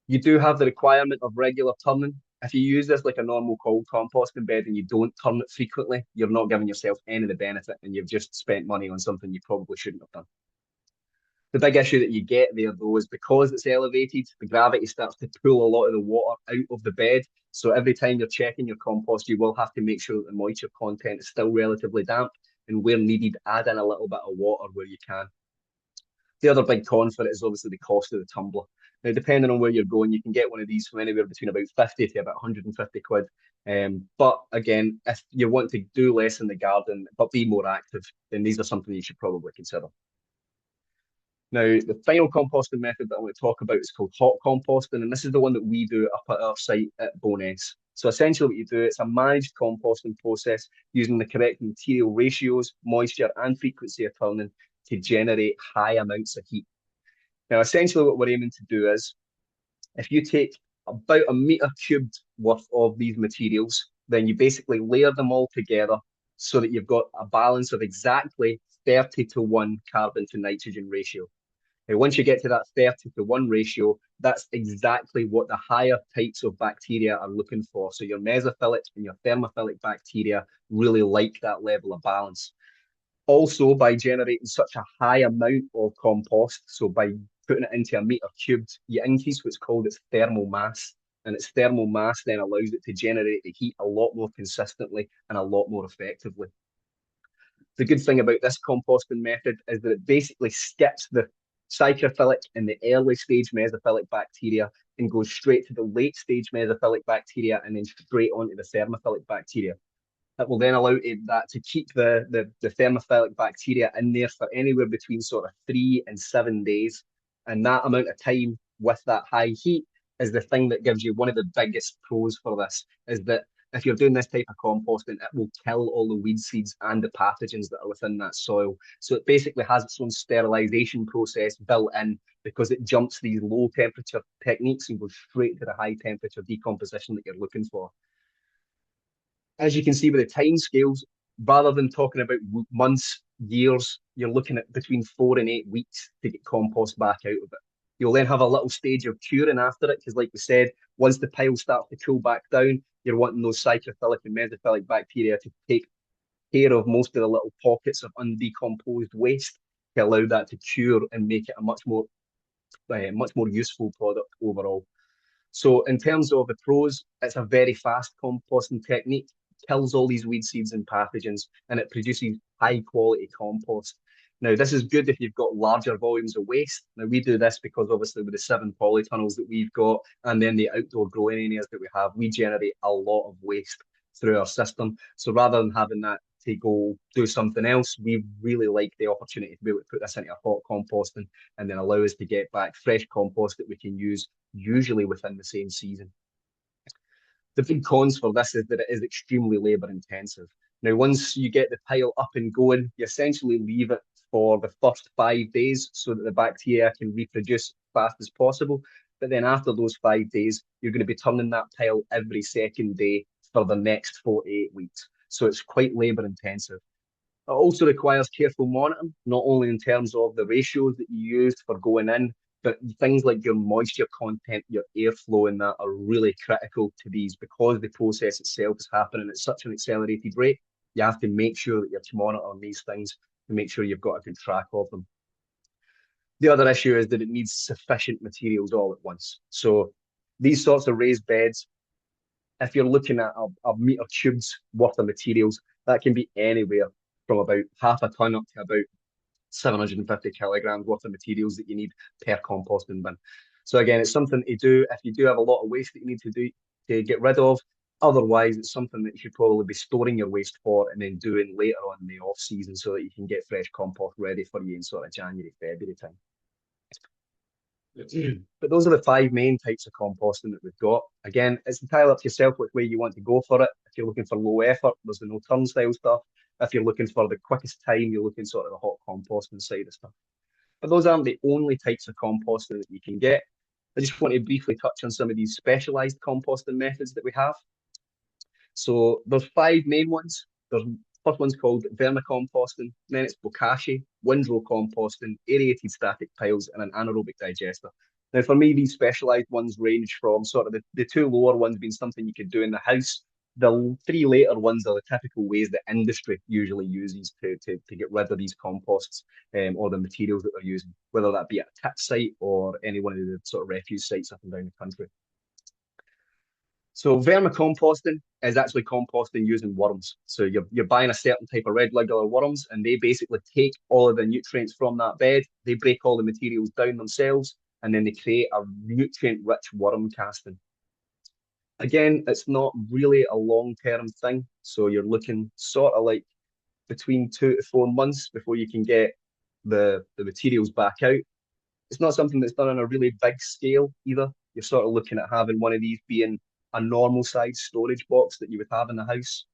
Speaker 1: You do have the requirement of regular turning. If you use this like a normal cold composting bed and you don't turn it frequently, you're not giving yourself any of the benefit and you've just spent money on something you probably shouldn't have done. The big issue that you get there, though, is because it's elevated, the gravity starts to pull a lot of the water out of the bed. So every time you're checking your compost, you will have to make sure that the moisture content is still relatively damp, and where needed, add in a little bit of water where you can. The other big con for it is obviously the cost of the tumbler. Now, depending on where you're going, you can get one of these from anywhere between about 50 to about 150 quid. But again, if you want to do less in the garden but be more active, then these are something you should probably consider. Now, the final composting method that I want to talk about is called hot composting, and this is the one that we do up at our site at Bowness. So essentially what you do, it's a managed composting process using the correct material ratios, moisture and frequency of turning to generate high amounts of heat. Now, essentially what we're aiming to do is, if you take about a meter cubed worth of these materials, then you basically layer them all together so that you've got a balance of exactly 30-1 carbon to nitrogen ratio. Now, once you get to that 30-1 ratio, that's exactly what the higher types of bacteria are looking for. So your mesophilic and your thermophilic bacteria really like that level of balance. Also, by generating such a high amount of compost, so by putting it into a meter cubed, you increase what's called its thermal mass. And its thermal mass then allows it to generate the heat a lot more consistently and a lot more effectively. The good thing about this composting method is that it basically skips the psychophilic and the early stage mesophilic bacteria and goes straight to the late stage mesophilic bacteria and then straight onto the thermophilic bacteria. That will then allow that to keep the thermophilic bacteria in there for anywhere between sort of 3 and 7 days. And that amount of time with that high heat is the thing that gives you one of the biggest pros for this, is that if you're doing this type of composting, it will kill all the weed seeds and the pathogens that are within that soil. So it basically has its own sterilization process built in because it jumps these low temperature techniques and goes straight to the high temperature decomposition that you're looking for. As you can see with the time scales, rather than talking about months, years, you're looking at between 4 and 8 weeks to get compost back out of it. You'll then have a little stage of curing after it, because like we said, once the pile starts to cool back down, you're wanting those psychophilic and mesophilic bacteria to take care of most of the little pockets of undecomposed waste to allow that to cure and make it a much more useful product overall. So in terms of the pros, it's a very fast composting technique, kills all these weed seeds and pathogens, and it produces high quality compost. Now, this is good if you've got larger volumes of waste. Now, we do this because obviously with the 7 polytunnels that we've got and then the outdoor growing areas that we have, we generate a lot of waste through our system. So rather than having that to go do something else, we really like the opportunity to be able to put this into a hot composting and then allow us to get back fresh compost that we can use usually within the same season. The big cons for this is that it is extremely labour intensive. Now, once you get the pile up and going, you essentially leave it for the first 5 days so that the bacteria can reproduce as fast as possible. But then after those 5 days, you're going to be turning that pile every second day for the next 4 to 8 weeks. So it's quite labour intensive. It also requires careful monitoring, not only in terms of the ratios that you used for going in, but things like your moisture content, your airflow, and that are really critical to these because the process itself is happening at such an accelerated rate. You have to make sure that you're monitoring these things to make sure you've got a good track of them. The other issue is that it needs sufficient materials all at once. So these sorts of raised beds, if you're looking at a meter cubed worth of materials, that can be anywhere from about half a ton up to about 750 kilograms worth of materials that you need per composting bin. So again, it's something to do if you do have a lot of waste that you need to do to get rid of. Otherwise, it's something that you should probably be storing your waste for and then doing later on in the off season so that you can get fresh compost ready for you in sort of January, February time. But those are the 5 main types of composting that we've got. Again, it's entirely up to yourself which way you want to go for it. If you're looking for low effort, there's the no turn style stuff. If you're looking for the quickest time, you're looking sort of the hot composting side of stuff. But those aren't the only types of composting that you can get. I just want to briefly touch on some of these specialized composting methods that we have. So there's five main ones. There's first one's called vermicomposting, then it's bokashi, windrow composting, aerated static piles, and an anaerobic digester. Now, for me, these specialized ones range from sort of the two lower ones being something you could do in the house. The three later ones are the typical ways that industry usually uses to get rid of these composts or the materials that they're using, whether that be at a tip site or any one of the sort of refuse sites up and down the country. So vermicomposting is actually composting using worms. So you're buying a certain type of red regular worms, and they basically take all of the nutrients from that bed. They break all the materials down themselves, and then they create a nutrient-rich worm casting. Again, it's not really a long-term thing. So you're looking sort of like between 2 to 4 months before you can get the materials back out. It's not something that's done on a really big scale either. You're sort of looking at having one of these being a normal size storage box that you would have in the house.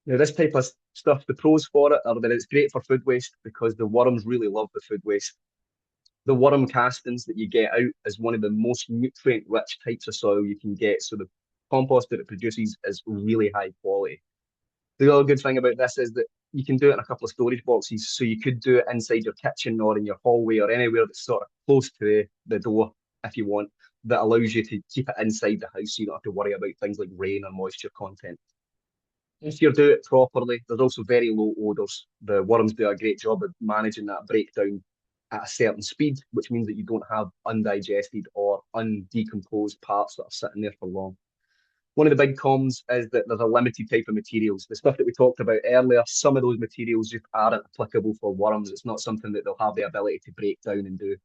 Speaker 1: Now, this type of stuff, the pros for it are that it's great for food waste because the worms really love the food waste. The worm castings that you get out is one of the most nutrient rich types of soil you can get. So the compost that it produces is really high quality. The other good thing about this is that you can do it in a couple of storage boxes. So you could do it inside your kitchen or in your hallway or anywhere that's sort of close to the door if you want. That allows you to keep it inside the house so you don't have to worry about things like rain or moisture content. If you do it properly, there's also very low odors. The worms do a great job of managing that breakdown at a certain speed, which means that you don't have undigested or undecomposed parts that are sitting there for long. One of the big cons is that there's a limited type of materials. The stuff that we talked about earlier, some of those materials just aren't applicable for worms. It's not something that they'll have the ability to break down and do.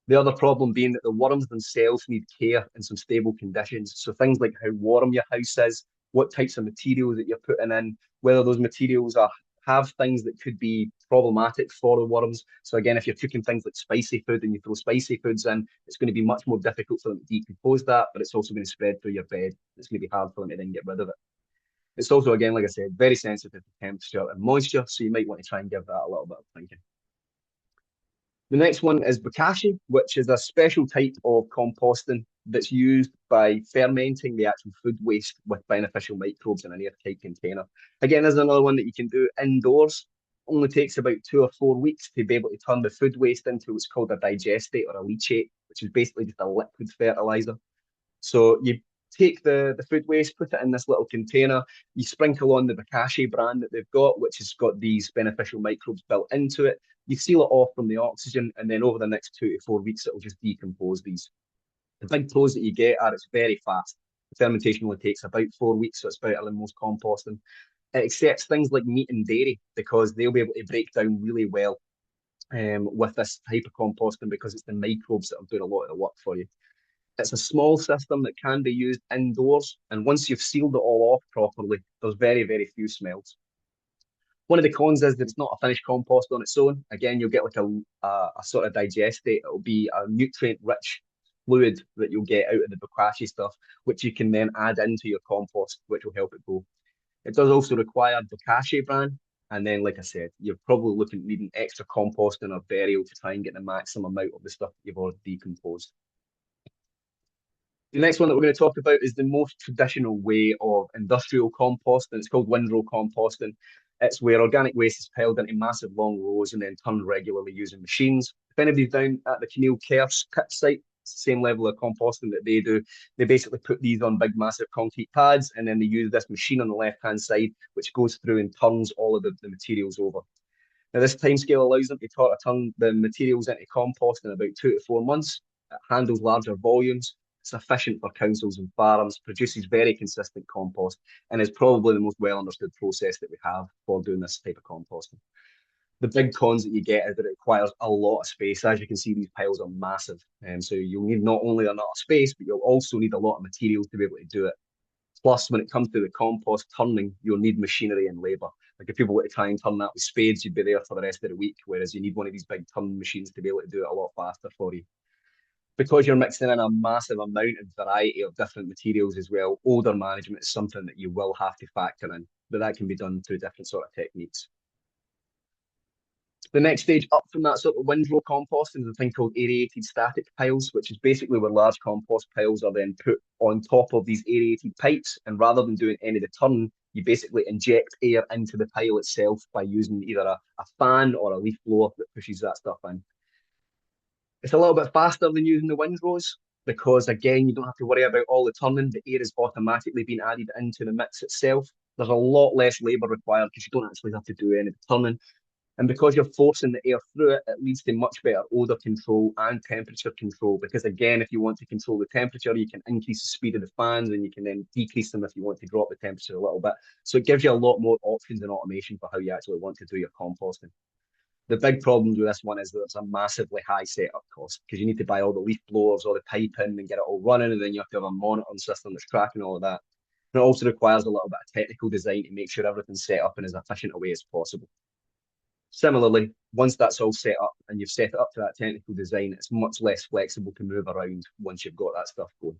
Speaker 1: The other problem being that the worms themselves need care in some stable conditions. So things like how warm your house is, what types of materials that you're putting in, whether those materials are have things that could be problematic for the worms. So again, if you're cooking things like spicy food and you throw spicy foods in, it's going to be much more difficult for them to decompose that, but it's also going to spread through your bed. It's going to be hard for them to then get rid of it. It's also, again, like I said, very sensitive to temperature and moisture, so you might want to try and give that a little bit of thinking. The next one is bokashi, which is a special type of composting that's used by fermenting the actual food waste with beneficial microbes in an airtight container. Again, there's another one that you can do indoors. Only takes about 2 or 4 weeks to be able to turn the food waste into what's called a digestate or a leachate, which is basically just a liquid fertilizer. So you take the food waste, put it in this little container, you sprinkle on the bokashi brand that they've got, which has got these beneficial microbes built into it. You seal it off from the oxygen, and then over the next 2 to 4 weeks, it'll just decompose these. The big pros that you get are it's very fast. The fermentation only takes about 4 weeks, so it's better than most composting. It accepts things like meat and dairy because they'll be able to break down really well with this type of composting because it's the microbes that are doing a lot of the work for you. It's a small system that can be used indoors, and once you've sealed it all off properly, there's very, very few smells. One of the cons is that it's not a finished compost on its own. Again, you'll get like a sort of digestate. It'll be a nutrient-rich fluid that you'll get out of the bokashi stuff, which you can then add into your compost, which will help it go. It does also require bokashi bran, and then, like I said, you're probably looking at needing extra composting or burial to try and get the maximum out of the stuff that you've already decomposed. The next one that we're going to talk about is the most traditional way of industrial compost, and it's called windrow composting. It's where organic waste is piled into massive long rows and then turned regularly using machines. If anybody's down at the Sean Kerr pit site, it's the same level of composting that they do. They basically put these on big, massive concrete pads, and then they use this machine on the left-hand side, which goes through and turns all of the materials over. Now, this timescale allows them to turn the materials into compost in about 2 to 4 months. It handles larger volumes. It's efficient for councils and farms, produces very consistent compost, and is probably the most well understood process that we have for doing this type of composting. The big cons that you get is that it requires a lot of space. As you can see, these piles are massive. And so you'll need not only a lot of space, but you'll also need a lot of materials to be able to do it. Plus, when it comes to the compost turning, you'll need machinery and labour. Like if people were to try and turn that with spades, you'd be there for the rest of the week, whereas you need one of these big turn machines to be able to do it a lot faster for you. Because you're mixing in a massive amount of variety of different materials as well, odor management is something that you will have to factor in, but that can be done through different sort of techniques. The next stage up from that sort of windrow composting is a thing called aerated static piles, which is basically where large compost piles are then put on top of these aerated pipes. And rather than doing any of the turn, you basically inject air into the pile itself by using either a fan or a leaf blower that pushes that stuff in. It's a little bit faster than using the windrows because, again, you don't have to worry about all the turning. The air is automatically being added into the mix itself. There's a lot less labour required because you don't actually have to do any of the turning. And because you're forcing the air through it, it leads to much better odor control and temperature control. Because again, if you want to control the temperature, you can increase the speed of the fans and you can then decrease them if you want to drop the temperature a little bit. So it gives you a lot more options and automation for how you actually want to do your composting. The big problem with this one is that it's a massively high setup cost because you need to buy all the leaf blowers, all the piping, and get it all running, and then you have to have a monitoring system that's tracking all of that. And it also requires a little bit of technical design to make sure everything's set up in as efficient a way as possible. Similarly, once that's all set up and you've set it up to that technical design, it's much less flexible to move around once you've got that stuff going.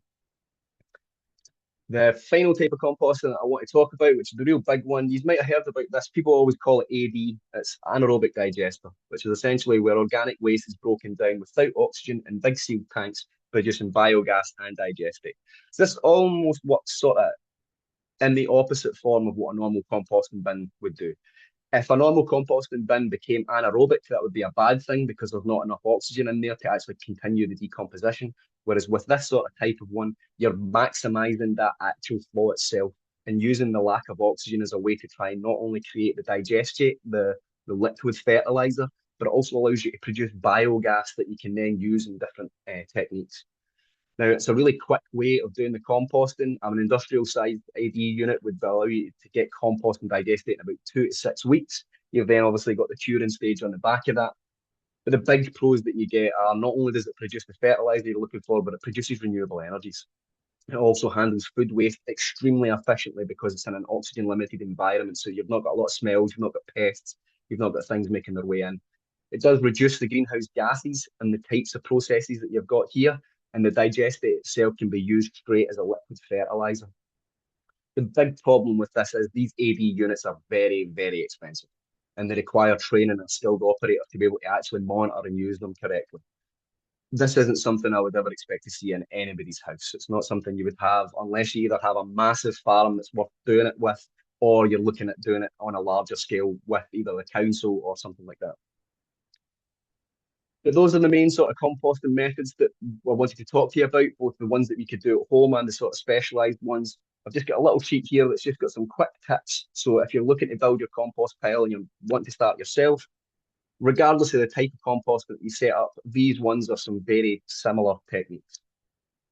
Speaker 1: The final type of composting that I want to talk about, which is the real big one, you might have heard about this. People always call it AD. It's anaerobic digester, which is essentially where organic waste is broken down without oxygen in big sealed tanks, producing biogas and digest it. So this is almost what sort of in the opposite form of what a normal composting bin would do. If a normal composting bin became anaerobic, that would be a bad thing because there's not enough oxygen in there to actually continue the decomposition. Whereas with this sort of type of one, you're maximizing that actual flow itself and using the lack of oxygen as a way to try and not only create the digestate, the liquid fertilizer, but it also allows you to produce biogas that you can then use in different techniques. Now, it's a really quick way of doing the composting. An industrial sized AD unit would allow you to get compost and digest it in about 2 to 6 weeks. You've then obviously got the curing stage on the back of that. But the big pros that you get are not only does it produce the fertilizer you're looking for, but it produces renewable energies. It also handles food waste extremely efficiently because it's in an oxygen limited environment. So you've not got a lot of smells, you've not got pests, you've not got things making their way in. It does reduce the greenhouse gases and the types of processes that you've got here, and the digestate itself can be used straight as a liquid fertilizer. The big problem with this is these AD units are very, very expensive, and they require training and skilled operator to be able to actually monitor and use them correctly. This isn't something I would ever expect to see in anybody's house. It's not something you would have unless you either have a massive farm that's worth doing it with, or you're looking at doing it on a larger scale with either the council or something like that. But those are the main sort of composting methods that I wanted to talk to you about, both the ones that we could do at home and the sort of specialised ones. I've just got a little sheet here that's just got some quick tips. So if you're looking to build your compost pile and you want to start yourself, regardless of the type of compost that you set up, these ones are some very similar techniques.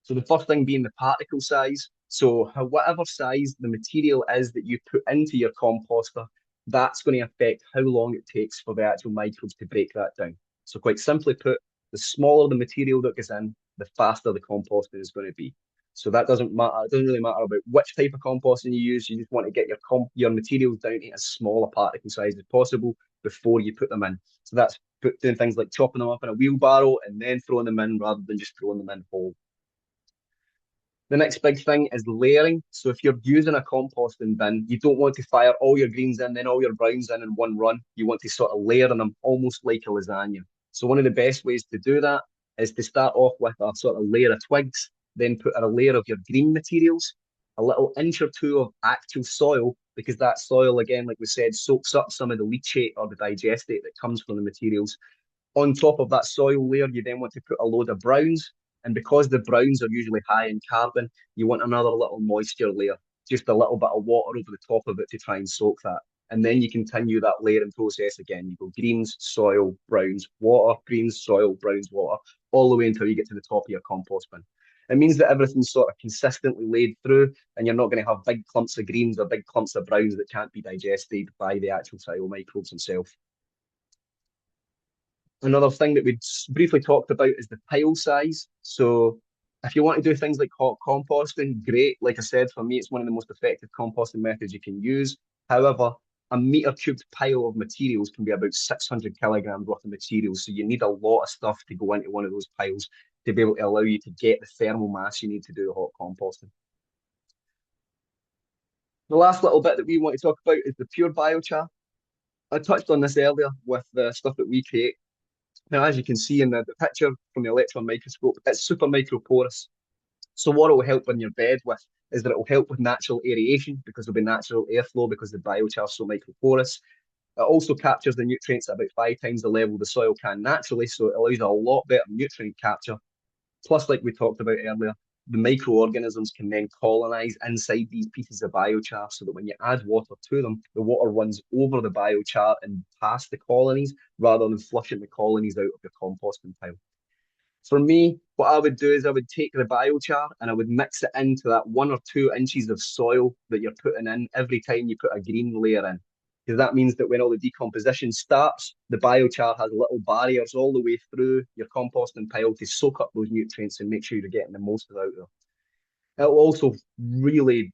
Speaker 1: So the first thing being the particle size. So whatever size the material is that you put into your composter, that's going to affect how long it takes for the actual microbes to break that down. So quite simply put, the smaller the material that goes in, the faster the composting is going to be. So that doesn't matter. It doesn't really matter about which type of composting you use. You just want to get your materials down to as small a particle size as possible before you put them in. So that's doing things like chopping them up in a wheelbarrow and then throwing them in rather than just throwing them in whole. The next big thing is layering. So if you're using a composting bin, you don't want to fire all your greens in, then all your browns in one run. You want to sort of layer them almost like a lasagna. So one of the best ways to do that is to start off with a sort of layer of twigs, then put a layer of your green materials, a little inch or two of actual soil, because that soil, again, like we said, soaks up some of the leachate or the digestate that comes from the materials. On top of that soil layer, you then want to put a load of browns. And because the browns are usually high in carbon, you want another little moisture layer, just a little bit of water over the top of it to try and soak that. And then you continue that layering process again. You go greens, soil, browns, water, greens, soil, browns, water, all the way until you get to the top of your compost bin. It means that everything's sort of consistently laid through, and you're not going to have big clumps of greens or big clumps of browns that can't be digested by the actual soil microbes themselves. Another thing that we briefly talked about is the pile size. So if you want to do things like hot composting, great. Like I said, for me, it's one of the most effective composting methods you can use. However, a meter cubed pile of materials can be about 600 kilograms worth of materials. So you need a lot of stuff to go into one of those piles to be able to allow you to get the thermal mass you need to do the hot composting. The last little bit that we want to talk about is the pure biochar. I touched on this earlier with the stuff that we create. Now, as you can see in the picture from the electron microscope, it's super microporous. So what it will help in your bed with is that it will help with natural aeration because there'll be natural airflow because the biochar is so microporous. It also captures the nutrients at about 5 times the level the soil can naturally, so it allows a lot better nutrient capture. Plus, like we talked about earlier, the microorganisms can then colonize inside these pieces of biochar so that when you add water to them, the water runs over the biochar and past the colonies rather than flushing the colonies out of the composting pile. For me, what I would do is I would take the biochar and I would mix it into that 1 or 2 inches of soil that you're putting in every time you put a green layer in. Because that means that when all the decomposition starts, the biochar has little barriers all the way through your composting pile to soak up those nutrients and make sure you're getting the most out of them. It will also really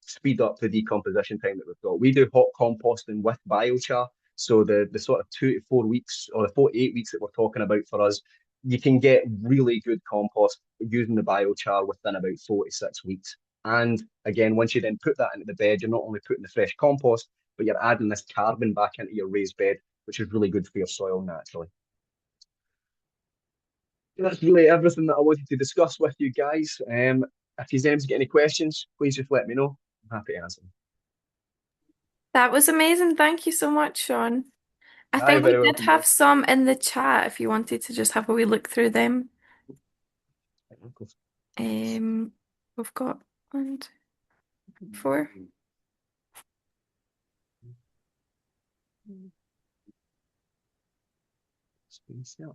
Speaker 1: speed up the decomposition time that we've got. We do hot composting with biochar. So the sort of 2 to 4 weeks or the 4 to 8 weeks that we're talking about for us, you can get really good compost using the biochar within about 4 to 6 weeks. And again, once you then put that into the bed, you're not only putting the fresh compost, but you're adding this carbon back into your raised bed, which is really good for your soil naturally. That's really everything that I wanted to discuss with you guys. If you get any questions, please just let me know. I'm happy to answer them.
Speaker 2: That was amazing. Thank you so much, Sean. I
Speaker 1: Aye,
Speaker 2: think we
Speaker 1: very
Speaker 2: did
Speaker 1: welcome,
Speaker 2: have
Speaker 1: Beth.
Speaker 2: some in the chat if you wanted to just have a wee look through them. Um, we've got 1, 2, 4.
Speaker 1: Yeah.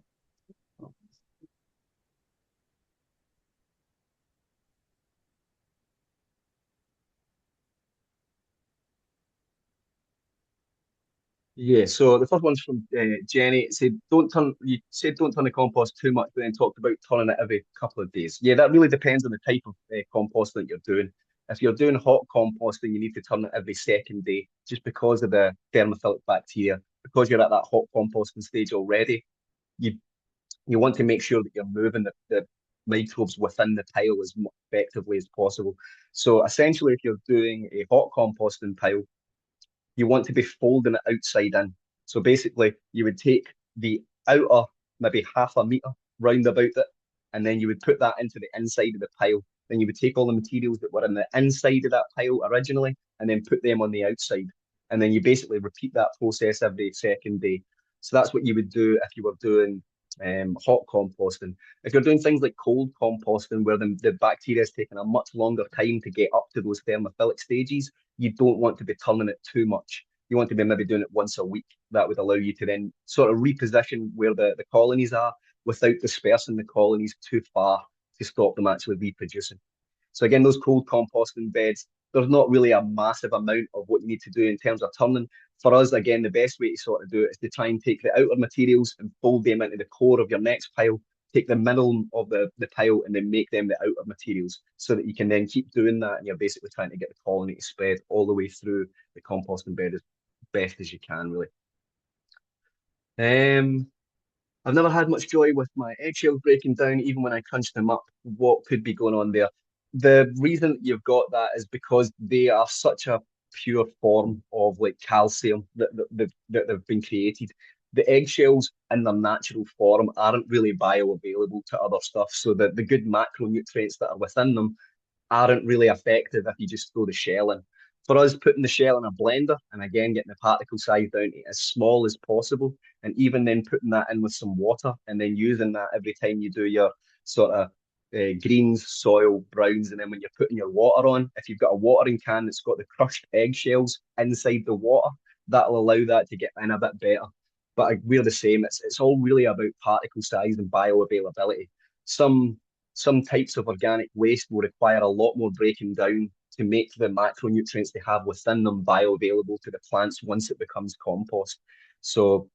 Speaker 1: Yeah, so the first one's from Jenny. It said, "Don't turn." You said, "Don't turn the compost too much," but then talked about turning it every couple of days. Yeah, that really depends on the type of compost that you're doing. If you're doing hot composting, you need to turn it every second day, just because of the thermophilic bacteria. Because you're at that hot composting stage already, you you want to make sure that you're moving the microbes within the pile as effectively as possible. So essentially, if you're doing a hot composting pile, you want to be folding it outside in. So basically, you would take the outer maybe half a meter round about it, and then you would put that into the inside of the pile. Then you would take all the materials that were in the inside of that pile originally, and then put them on the outside. And then you basically repeat that process every second day. So that's what you would do if you were doing hot composting. If you're doing things like cold composting, where the bacteria is taking a much longer time to get up to those thermophilic stages, you don't want to be turning it too much. You want to be maybe doing it once a week. That would allow you to then sort of reposition where the colonies are without dispersing the colonies too far to stop them actually reproducing. So again, those cold composting beds, there's not really a massive amount of what you need to do in terms of turning. For us, again, the best way to sort of do it is to try and take the outer materials and fold them into the core of your next pile, take the middle of the pile and then make them the outer materials so that you can then keep doing that and you're basically trying to get the colony to spread all the way through the composting bed as best as you can, really. Um, I've never had much joy with my eggshells breaking down, even when I crunch them up. What could be going on there? The reason that you've got that is because they are such a pure form of like calcium that they've been created. The eggshells in their natural form aren't really bioavailable to other stuff. So the good macronutrients that are within them aren't really effective if you just throw the shell in. For us, putting the shell in a blender and again getting the particle size down to as small as possible, and even then putting that in with some water and then using that every time you do your sort of greens, soil, browns, and then when you're putting your water on, if you've got a watering can that's got the crushed eggshells inside the water, that'll allow that to get in a bit better. But we're the same. It's all really about particle size and bioavailability. Some some types of organic waste will require a lot more breaking down to make the macronutrients they have within them bioavailable to the plants once it becomes compost. So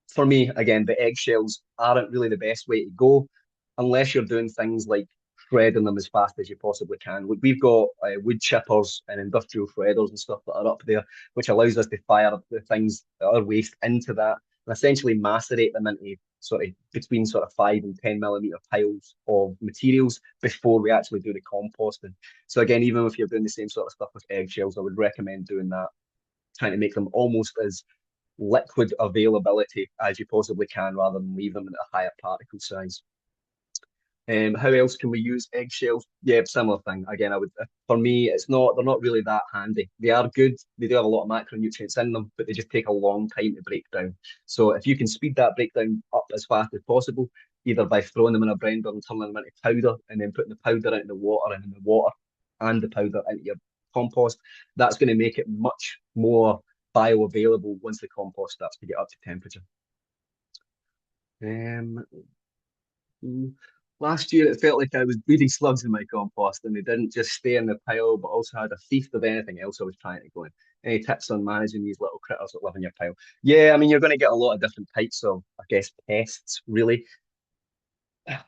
Speaker 1: for me, again, the eggshells aren't really the best way to go unless you're doing things like shredding them as fast as you possibly can. We've got wood chippers and industrial shredders and stuff that are up there, which allows us to fire the things that are waste into that and essentially macerate them into sort of between sort of 5 and 10 millimeter piles of materials before we actually do the composting. So again, even if you're doing the same sort of stuff with eggshells, I would recommend doing that trying to make them almost as liquid availability as you possibly can rather than leave them at a higher particle size. How else can we use eggshells? Yeah, similar thing. Again, I would for me, they're not really that handy. They are good. They do have a lot of macronutrients in them, but they just take a long time to break down. So if you can speed that breakdown up as fast as possible, either by throwing them in a blender and turning them into powder, and then putting the powder into the water, and then the water and the powder into your compost, that's going to make it much more bioavailable once the compost starts to get up to temperature. Um, Mm. Last year, it felt like I was breeding slugs in my compost, and they didn't just stay in the pile, but also had a feast of anything else I was trying to go in. Any tips on managing these little critters that live in your pile? Yeah, I mean, you're going to get a lot of different types of, I guess, pests, really.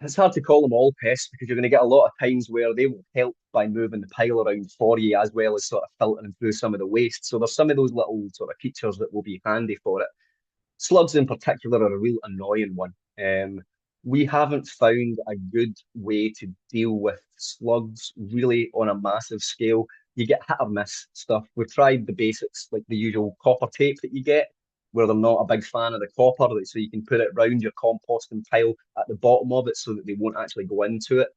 Speaker 1: It's hard to call them all pests because you're going to get a lot of times where they will help by moving the pile around for you as well as sort of filtering through some of the waste. So there's some of those little sort of creatures that will be handy for it. Slugs in particular are a real annoying one. We haven't found a good way to deal with slugs really on a massive scale. You get hit or miss stuff. We've tried the basics, like the usual copper tape that you get, where they're not a big fan of the copper, so you can put it round your composting pile at the bottom of it so that they won't actually go into it.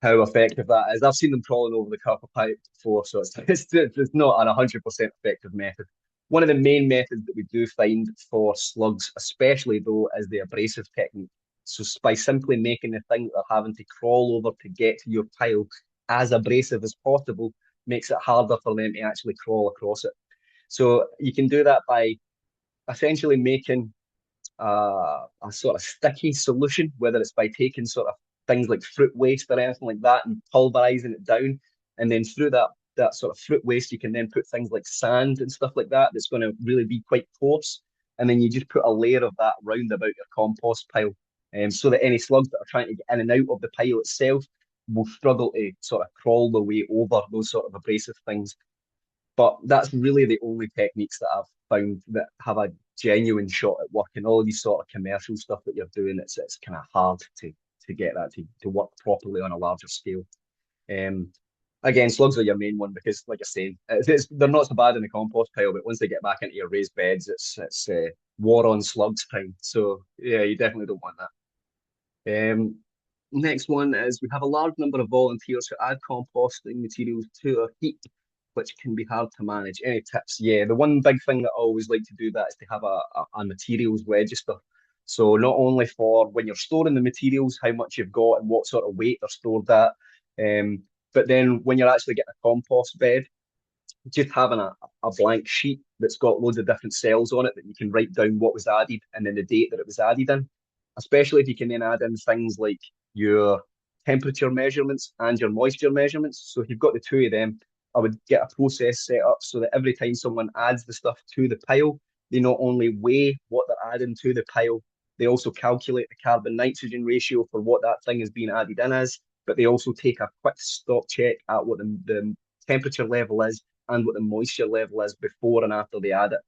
Speaker 1: How effective that is, I've seen them crawling over the copper pipe before, so it's not an 100% effective method. One of the main methods that we do find for slugs, especially though, is the abrasive technique. So by simply making the thing that they're having to crawl over to get to your pile as abrasive as possible, makes it harder for them to actually crawl across it. So you can do that by essentially making a sort of sticky solution, whether it's by taking sort of things like fruit waste or anything like that and pulverizing it down. And then through that sort of fruit waste, you can then put things like sand and stuff like that that's going to really be quite coarse. And then you just put a layer of that round about your compost pile, so that any slugs that are trying to get in and out of the pile itself will struggle to sort of crawl their way over those sort of abrasive things. But that's really the only techniques that I've found that have a genuine shot at working. All of these sort of commercial stuff that you're doing, it's kind of hard to get that to work properly on a larger scale. Um, Again, slugs are your main one because, like I say, they're not so bad in the compost pile, but once they get back into your raised beds, it's war on slugs time. So yeah, you definitely don't want that. Next one is we have a large number of volunteers who add composting materials to our heap, which can be hard to manage. Any tips? Yeah, the one big thing that I always like to do that is to have a materials register. So not only for when you're storing the materials, how much you've got and what sort of weight they're stored at, um, but then when you're actually getting a compost bed, just having a blank sheet that's got loads of different cells on it that you can write down what was added and then the date that it was added in. Especially if you can then add in things like your temperature measurements and your moisture measurements. So if you've got the two of them, I would get a process set up so that every time someone adds the stuff to the pile, they not only weigh what they're adding to the pile, they also calculate the carbon nitrogen ratio for what that thing is being added in as, but they also take a quick stop check at what the temperature level is and what the moisture level is before and after they add it.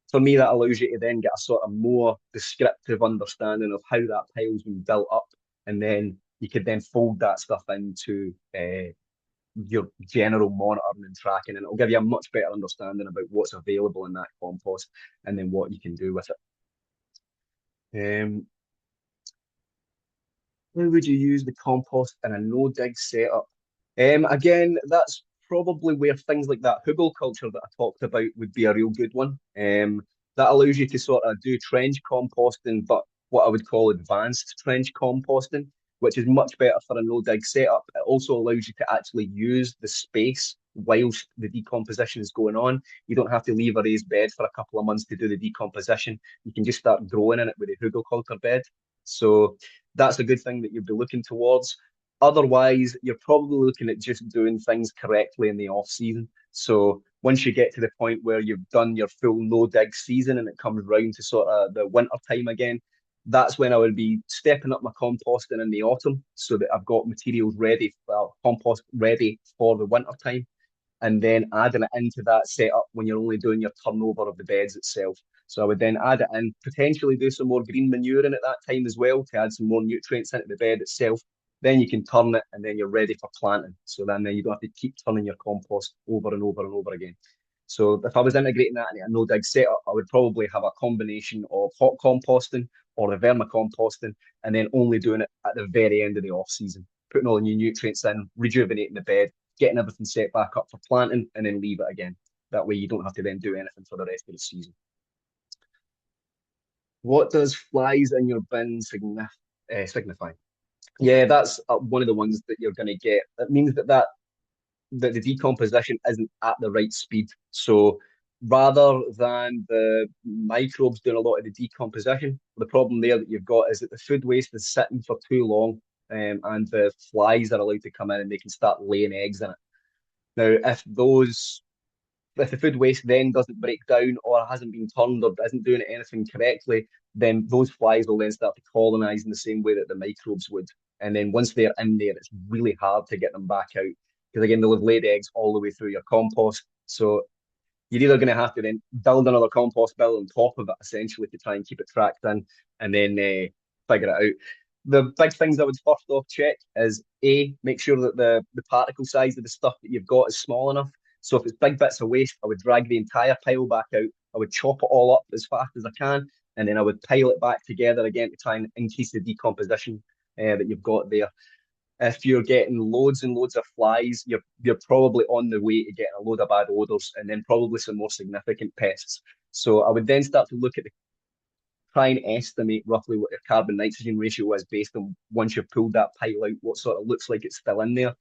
Speaker 1: For me, that allows you to then get a sort of more descriptive understanding of how that pile's been built up. And then you could then fold that stuff into your general monitoring and tracking, and it'll give you a much better understanding about what's available in that compost and then what you can do with it. How would you use the compost in a no dig setup? Again, that's probably where things like that hugel culture that I talked about would be a real good one. That allows you to sort of do trench composting, but what I would call advanced trench composting, which is much better for a no dig setup. It also allows you to actually use the space whilst the decomposition is going on. You don't have to leave a raised bed for a couple of months to do the decomposition. You can just start growing in it with a hugel culture bed. So that's a good thing that you'd be looking towards. Otherwise, you're probably looking at just doing things correctly in the off season. So once you get to the point where you've done your full no dig season and it comes round to sort of the winter time again, that's when I would be stepping up my composting in the autumn so that I've got materials ready, compost ready for the winter time, and then adding it into that setup when you're only doing your turnover of the beds itself. So I would then add it in, potentially do some more green manure in at that time as well to add some more nutrients into the bed itself. Then you can turn it and then you're ready for planting. So then you don't have to keep turning your compost over and over and over again. So if I was integrating that into a no-dig setup, I would probably have a combination of hot composting or the vermicomposting, and then only doing it at the very end of the off season, putting all the new nutrients in, rejuvenating the bed, getting everything set back up for planting, and then leave it again. That way you don't have to then do anything for the rest of the season. What does flies in your bin signify? Yeah, that's one of the ones that you're going to get. That means that the decomposition isn't at the right speed. So rather than the microbes doing a lot of the decomposition, the problem there that you've got is that the food waste is sitting for too long, and the flies are allowed to come in and they can start laying eggs in it. Now, if the food waste then doesn't break down or hasn't been turned or isn't doing anything correctly, then those flies will then start to colonize in the same way that the microbes would. And then once they're in there, it's really hard to get them back out because again, they'll have laid eggs all the way through your compost. So you're either going to have to then build another compost bill on top of it essentially to try and keep it tracked in and then figure it out. The big things I would first off check is A, make sure that the particle size of the stuff that you've got is small enough. So if it's big bits of waste, I would drag the entire pile back out. I would chop it all up as fast as I can, and then I would pile it back together again to try and increase the decomposition that you've got there. If you're getting loads and loads of flies, you're probably on the way to getting a load of bad odors and then probably some more significant pests. So I would then start to look at try and estimate roughly what your carbon nitrogen ratio is based on once you've pulled that pile out, what sort of looks like it's still in there.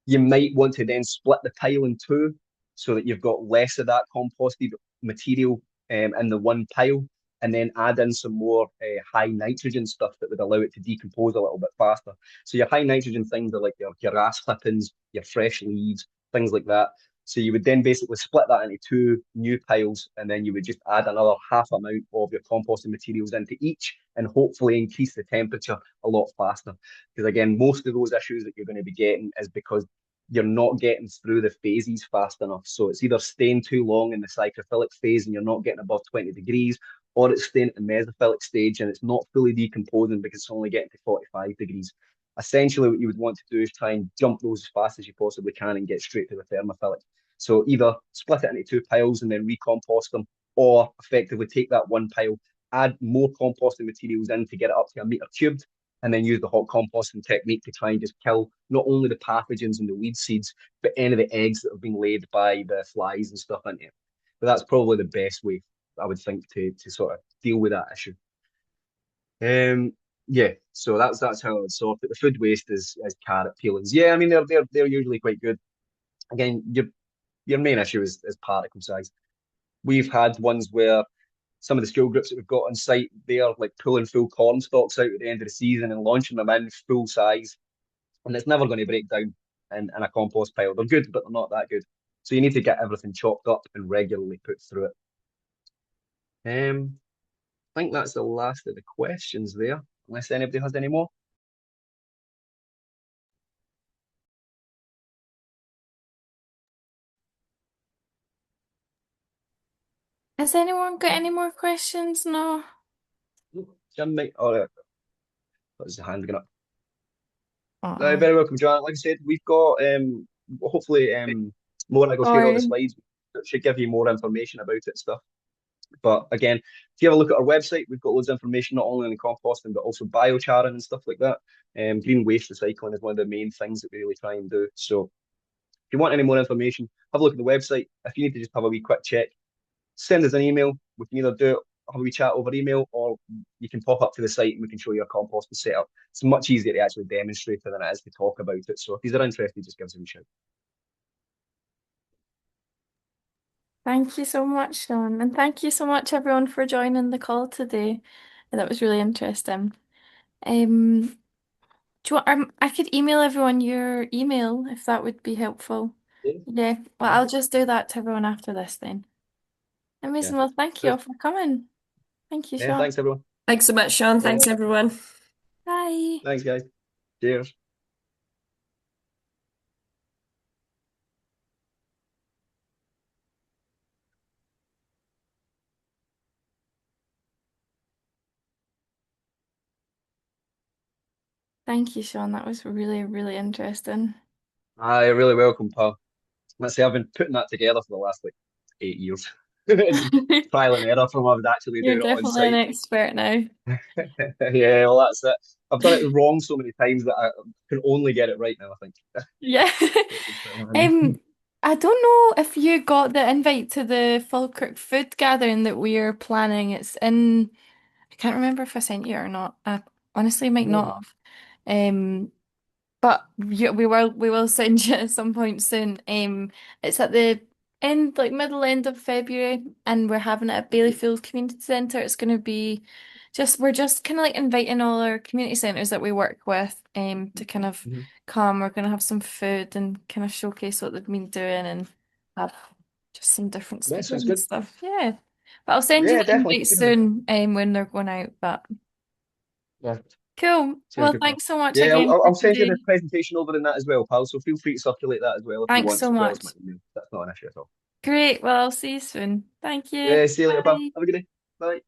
Speaker 1: You might want to then split the pile in two so that you've got less of that composted material in the one pile, and then add in some more high nitrogen stuff that would allow it to decompose a little bit faster. So your high nitrogen things are like your grass clippings, your fresh leaves, things like that. So you would then basically split that into two new piles, and then you would just add another half amount of your composting materials into each, and hopefully increase the temperature a lot faster. Because again, most of those issues that you're going to be getting is because you're not getting through the phases fast enough. So it's either staying too long in the psychophilic phase and you're not getting above 20 degrees, or it's staying at the mesophilic stage and it's not fully decomposing because it's only getting to 45 degrees. Essentially, what you would want to do is try and jump those as fast as you possibly can and get straight to the thermophilic. So either split it into two piles and then recompost them, or effectively take that one pile, add more composting materials in to get it up to a meter cubed, and then use the hot composting technique to try and just kill not only the pathogens and the weed seeds, but any of the eggs that have been laid by the flies and stuff in it. But that's probably the best way, I would think, to sort of deal with that issue. Yeah, so that's how I would sort it. The food waste is carrot peelings. Yeah, I mean they're usually quite good. Again, your main issue is particle size. We've had ones where some of the school groups that we've got on site, they are like pulling full corn stalks out at the end of the season and launching them in full size, and it's never going to break down in a compost pile. They're good, but they're not that good. So you need to get everything chopped up and regularly put through it. I think that's the last of the questions there, unless anybody has any more.
Speaker 2: Has anyone got any more questions? No.
Speaker 1: Jim might, oh, there's a hand going up.
Speaker 2: Uh-oh.
Speaker 1: Very welcome, John. Like I said, we've got hopefully more. I go share all the
Speaker 2: Sorry.
Speaker 1: slides. That should give you more information about it and stuff. But again, if you have a look at our website, we've got loads of information not only on the composting but also biochar and stuff like that. Green waste recycling is one of the main things that we really try and do. So if you want any more information, have a look at the website. If you need to just have a wee quick check, send us an email. We can either do it, have a wee chat over email, or you can pop up to the site and we can show you our composting setup. It's much easier to actually demonstrate it than it is to talk about it. So if you're interested, just give us a wee shout.
Speaker 2: Thank you so much, Sean. And thank you so much, everyone, for joining the call today. That was really interesting. Um, do you want, I could email everyone your email if that would be helpful.
Speaker 1: Yeah,
Speaker 2: Yeah, well,
Speaker 1: yeah,
Speaker 2: I'll just do that to everyone after this then. Amazing. Well,
Speaker 1: perfect.
Speaker 2: thank you all
Speaker 1: Good.
Speaker 2: for coming. Thank you,
Speaker 1: Yeah,
Speaker 2: Sean.
Speaker 1: thanks everyone.
Speaker 3: Thanks so much, Sean.
Speaker 1: Yeah,
Speaker 3: Thanks, everyone.
Speaker 2: Bye.
Speaker 1: thanks guys. Cheers.
Speaker 2: Thank you, Sean. That was really, really interesting.
Speaker 1: You're really welcome, pal. Let's say I've been putting that together for the last like 8 years. Just trial and error from what I would actually
Speaker 2: You're
Speaker 1: do it on
Speaker 2: definitely an
Speaker 1: site.
Speaker 2: expert now.
Speaker 1: Yeah, well, that's it. I've done it wrong so many times that I can only get it right now, I think.
Speaker 2: Yeah.
Speaker 1: Which is quite handy.
Speaker 2: Um, I don't know if you got the invite to the Falkirk food gathering that we're planning. It's in, I can't remember if I sent you or not. I honestly might not
Speaker 1: No.
Speaker 2: have. Um, but we will send you at some point soon. It's at the end, like middle end of February, and we're having it at Baileyfield Community Centre. It's going to be we're just kind of like inviting all our community centres that we work with, to kind of
Speaker 1: Mhm.
Speaker 2: come. We're going to have some food and kind of showcase what they've been doing and have just some different
Speaker 1: Yeah,
Speaker 2: speakers
Speaker 1: sounds
Speaker 2: and
Speaker 1: good.
Speaker 2: stuff. Yeah, but I'll send you
Speaker 1: Yeah,
Speaker 2: the
Speaker 1: definitely.
Speaker 2: invite
Speaker 1: Definitely.
Speaker 2: soon, when they're going out. But
Speaker 1: Yeah,
Speaker 2: cool.
Speaker 1: sounds
Speaker 2: Well,
Speaker 1: good, pal.
Speaker 2: thanks so much
Speaker 1: Yeah,
Speaker 2: again for
Speaker 1: I'll send you
Speaker 2: today.
Speaker 1: the presentation over in that as well, pal. So feel free to circulate that as well if you
Speaker 2: Thanks
Speaker 1: want,
Speaker 2: so
Speaker 1: as well as my
Speaker 2: much.
Speaker 1: email. That's not an issue at all.
Speaker 2: Great. Well, I'll see you soon. Thank you.
Speaker 1: Yeah, see you later, pal.
Speaker 2: Bye.
Speaker 1: Have a good day. Bye.